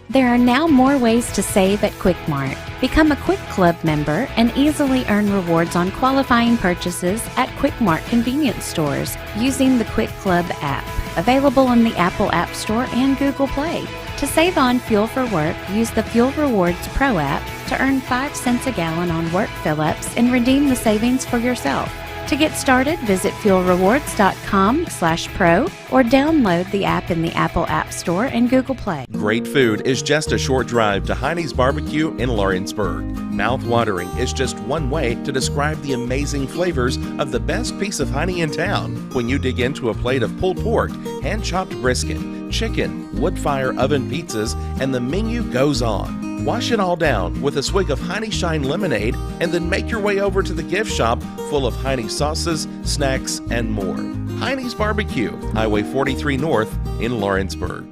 There are now more ways to save at QuickMart. Become a Quick Club member and easily earn rewards on qualifying purchases at QuickMart convenience stores using the Quick Club app, available in the Apple App Store and Google Play. To save on fuel for work, use the Fuel Rewards Pro app to earn 5 cents a gallon on work fill-ups and redeem the savings for yourself. To get started, visit fuelrewards.com/pro or download the app in the Apple App Store and Google Play. Great food is just a short drive to Hinie's BBQ in Lawrenceburg. Mouth-watering is just one way to describe the amazing flavors of the best piece of Hinie in town. When you dig into a plate of pulled pork, hand-chopped brisket, chicken, wood-fire oven pizzas, and the menu goes on. Wash it all down with a swig of Hinie Shine lemonade and then make your way over to the gift shop full of Hinie sauces, snacks, and more. Hinie's BBQ, Highway 43 North in Lawrenceburg.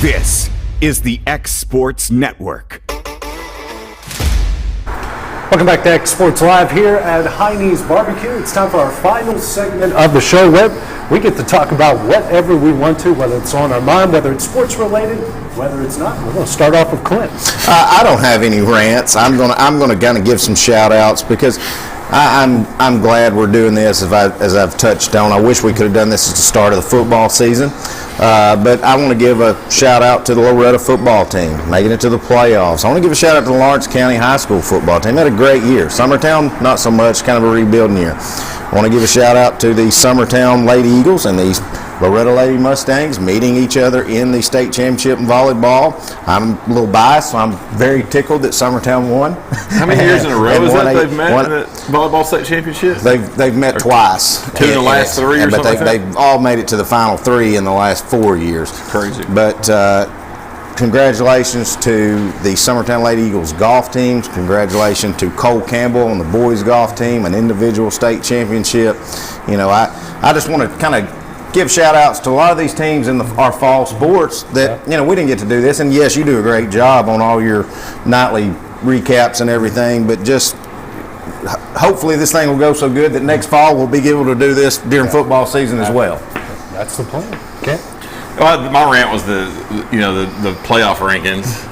This is the xSports Network. Welcome back to xSports Live here at Hinie's BBQ. It's time for our final segment of the show where we get to talk about whatever we want to, whether it's on our mind, whether it's sports related, whether it's not. We're going to start off with Clint. I don't have any rants. I'm gonna kind of give some shout outs because I'm glad we're doing this. As I've touched on, I wish we could have done this at the start of the football season. But I want to give a shout out to the Loretta football team making it to the playoffs. I want to give a shout out to the Lawrence County High School football team. They had a great year. Summertown, not so much, kind of a rebuilding year. I want to give a shout out to the Summertown Lady Eagles and the Loretta Lady Mustangs meeting each other in the state championship in volleyball. I'm a little biased, so I'm very tickled that Summertown won. How many years in a row is that they've met in the volleyball state championship? They've met twice. 2 in the last 3 or something like that? They've all made it to the final 3 in the last 4 years. Crazy. But congratulations to the Summertown Lady Eagles golf teams. Congratulations to Cole Campbell and the boys golf team, an individual state championship. You know, I just want to kind of give shout outs to a lot of these teams in our fall sports that, you know, we didn't get to do this. And yes, you do a great job on all your nightly recaps and everything, but just hopefully this thing will go so good that next fall we'll be able to do this during football season as well. That's the plan. Okay. Well, my rant was the playoff rankings,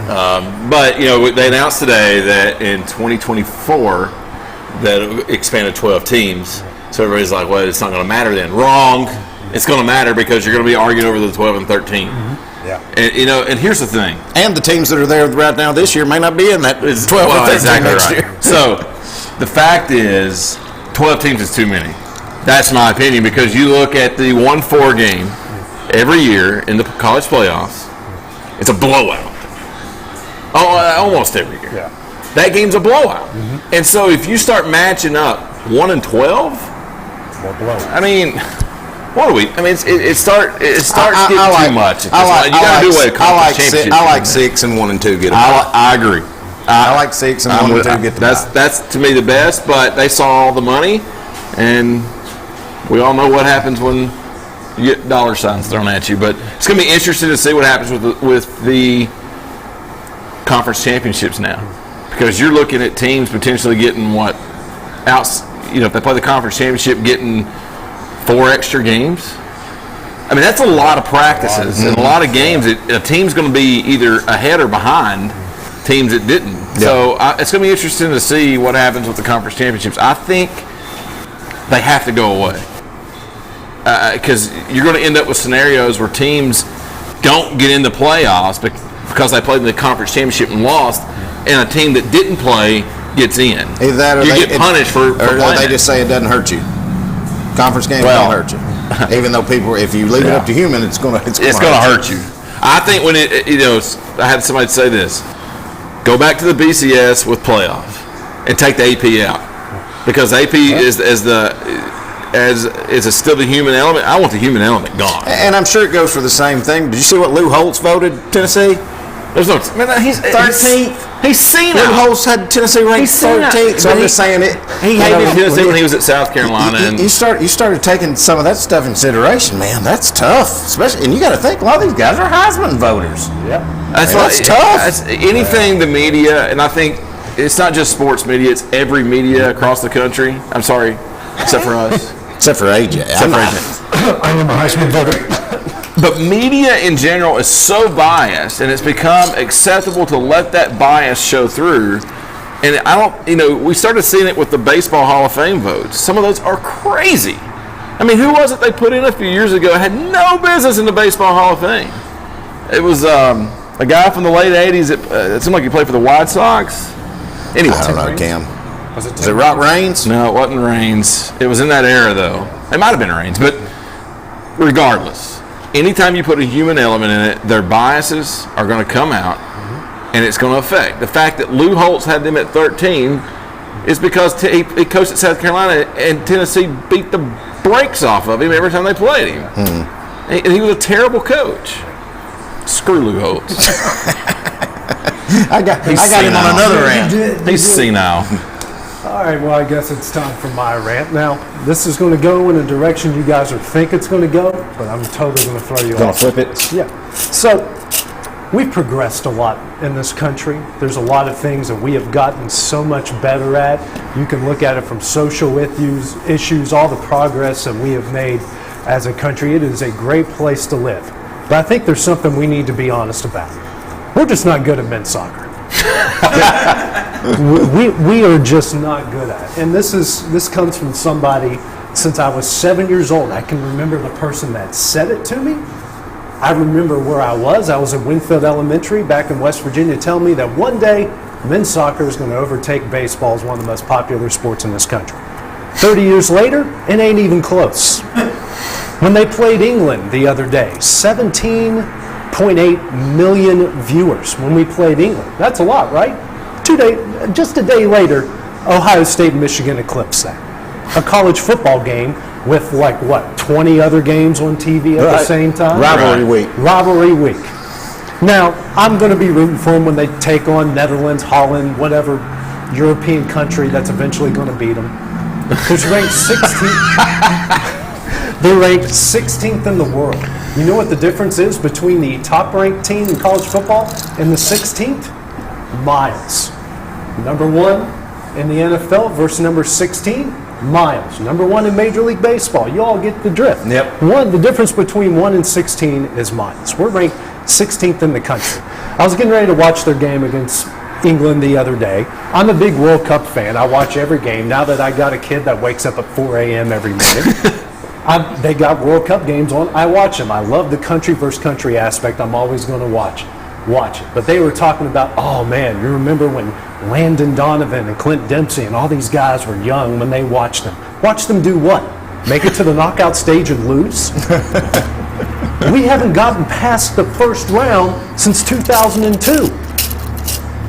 but they announced today that in 2024 that it expanded 12 teams. So everybody's like, well, it's not going to matter then. Wrong. It's going to matter because you're going to be arguing over the 12 and 13. Yeah. And and here's the thing. And the teams that are there right now this year may not be in that 12 and 13 exactly next right. year. So the fact is 12 teams is too many. That's my opinion because you look at the 1-4 game every year in the college playoffs, it's a blowout. Almost every year. Yeah. That game's a blowout. And so if you start matching up 1 and 12, I mean, what are we? I mean, it starts getting too much. You got to do away with conference championship. I like 6 and 1 and 2 get a I agree. I like 6 and 1 and 2 get the bye. That's to me the best. But they saw all the money, and we all know what happens when you get dollar signs thrown at you. But it's going to be interesting to see what happens with the conference championships now, because you're looking at teams potentially getting if they play the conference championship, getting 4 extra games. I mean, that's a lot of practices and a lot of games. A team's going to be either ahead or behind teams that didn't. Yeah. So it's going to be interesting to see what happens with the conference championships. I think they have to go away because you're going to end up with scenarios where teams don't get in the playoffs because they played in the conference championship and lost, and a team that didn't play gets in. Either that or you get punished for playing. They just say it doesn't hurt you. Conference games don't hurt you. Even though if you leave it up to human, it's going to hurt you. I think when I had somebody say this: go back to the BCS with playoffs and take the AP out, because AP is still the human element. I want the human element gone. And I'm sure it goes for the same thing. Did you see what Lou Holtz voted Tennessee? There's no. Man, he's 13th. He's seen Lou it. Holtz had Tennessee ranked 13th. So I'm just saying it. He hated Tennessee when he was at South Carolina. You started taking some of that stuff in consideration, man. That's tough, especially. And you got to think a lot of these guys are Heisman voters. Yeah, that's tough. That's anything the media, and I think it's not just sports media; it's every media across the country. I'm sorry, except for us. Except for AJ. I am a Heisman voter. But media in general is so biased, and it's become acceptable to let that bias show through. And I don't, we started seeing it with the Baseball Hall of Fame votes. Some of those are crazy. I mean, who was it they put in a few years ago had no business in the Baseball Hall of Fame? It was a guy from the late 80s. It seemed like he played for the White Sox. Anyway. I don't know, Cam. Was it Rock Raines? No, it wasn't Raines. It was in that era, though. It might have been Raines, but regardless. Anytime you put a human element in it, their biases are going to come out, and it's going to affect. The fact that Lou Holtz had them at 13 is because he coached at South Carolina, and Tennessee beat the brakes off of him every time they played him. And he was a terrible coach. Screw Lou Holtz. I got him on another rant. He's senile. All right, well, I guess it's time for my rant. Now, this is going to go in a direction you guys think it's going to go, but I'm totally going to throw you off. Going to flip it? Yeah. So, we've progressed a lot in this country. There's a lot of things that we have gotten so much better at. You can look at it from social issues, all the progress that we have made as a country. It is a great place to live. But I think there's something we need to be honest about. We're just not good at men's soccer. we are just not good at it. And this comes from somebody since I was 7 years old. I can remember the person that said it to me. I remember where I was. I was at Winfield Elementary back in West Virginia, telling me that one day men's soccer is going to overtake baseball as one of the most popular sports in this country. 30 years later, it ain't even close. When they played England the other day, 17.8 million viewers when we played England. That's a lot, right? Just a day later, Ohio State and Michigan eclipsed that. A college football game with 20 other games on TV at the same time? Rivalry week. Now, I'm going to be rooting for them when they take on Netherlands, Holland, whatever European country that's eventually going to beat them. Who's ranked 16th. They're ranked 16th in the world. You know what the difference is between the top-ranked team in college football and the 16th? Miles. Number 1 in the NFL versus number 16, miles. Number 1 in Major League Baseball. You all get the drift. Yep. The difference between 1 and 16 is miles. We're ranked 16th in the country. I was getting ready to watch their game against England the other day. I'm a big World Cup fan. I watch every game. Now that I got a kid that wakes up at 4 a.m. every morning, they got World Cup games on. I watch them. I love the country versus country aspect. I'm always going to watch it. But they were talking about, oh man, you remember when Landon Donovan and Clint Dempsey and all these guys were young when they watched them. Watch them do what? Make it to the knockout stage and lose? We haven't gotten past the first round since 2002.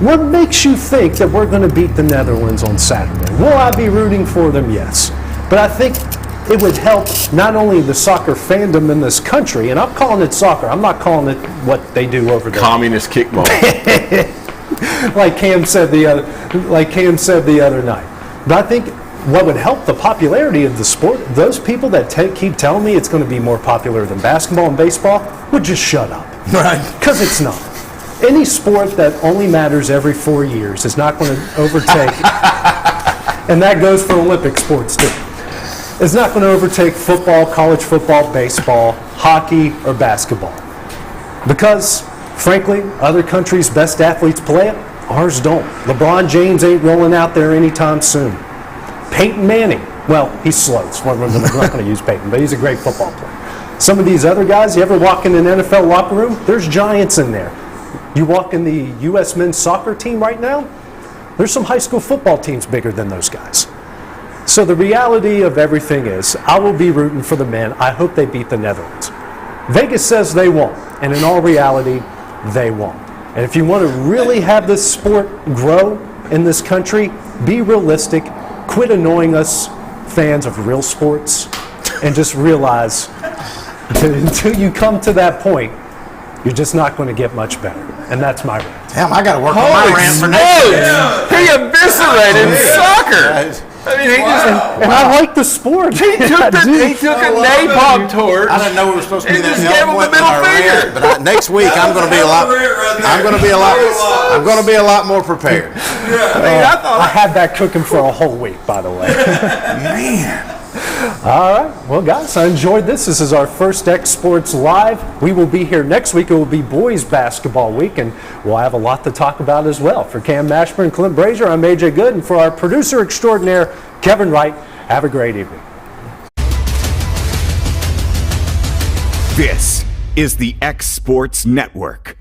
What makes you think that we're going to beat the Netherlands on Saturday? Will I be rooting for them? Yes. But I think it would help not only the soccer fandom in this country, and I'm calling it soccer. I'm not calling it what they do over there. Communist kickball. like Cam said the other night. But I think what would help the popularity of the sport, those people that keep telling me it's going to be more popular than basketball and baseball, would just shut up. Right. Because it's not. Any sport that only matters every 4 years is not going to overtake, and that goes for Olympic sports too. It's not going to overtake football, college football, baseball, hockey, or basketball. Because, frankly, other countries' best athletes play it, ours don't. LeBron James ain't rolling out there anytime soon. Peyton Manning, well, he's slow, so we're not going to use Peyton, but he's a great football player. Some of these other guys, you ever walk in an NFL locker room, there's giants in there. You walk in the U.S. men's soccer team right now, there's some high school football teams bigger than those guys. So the reality of everything is, I will be rooting for the men. I hope they beat the Netherlands. Vegas says they won't, and in all reality, they won't. And if you want to really have this sport grow in this country, be realistic, quit annoying us fans of real sports, and just realize that until you come to that point, you're just not going to get much better. And that's my rant. Damn, I got to work on my rant for next week. He eviscerated soccer. I mean, he just, and I like the sport. He took a napalm torch. I didn't know we were supposed to be and that just gave him the middle finger. But next week I'm going to be a lot. I'm going to be a lot more prepared. I had that cooking for a whole week, by the way. Man. All right. Well, guys, I enjoyed this. This is our first xSports Live. We will be here next week. It will be boys basketball week, and we'll have a lot to talk about as well. For Cam Mashburn, Clint Brazier, I'm AJ Good, and for our producer extraordinaire, Kevin Wright, have a great evening. This is the xSports Network.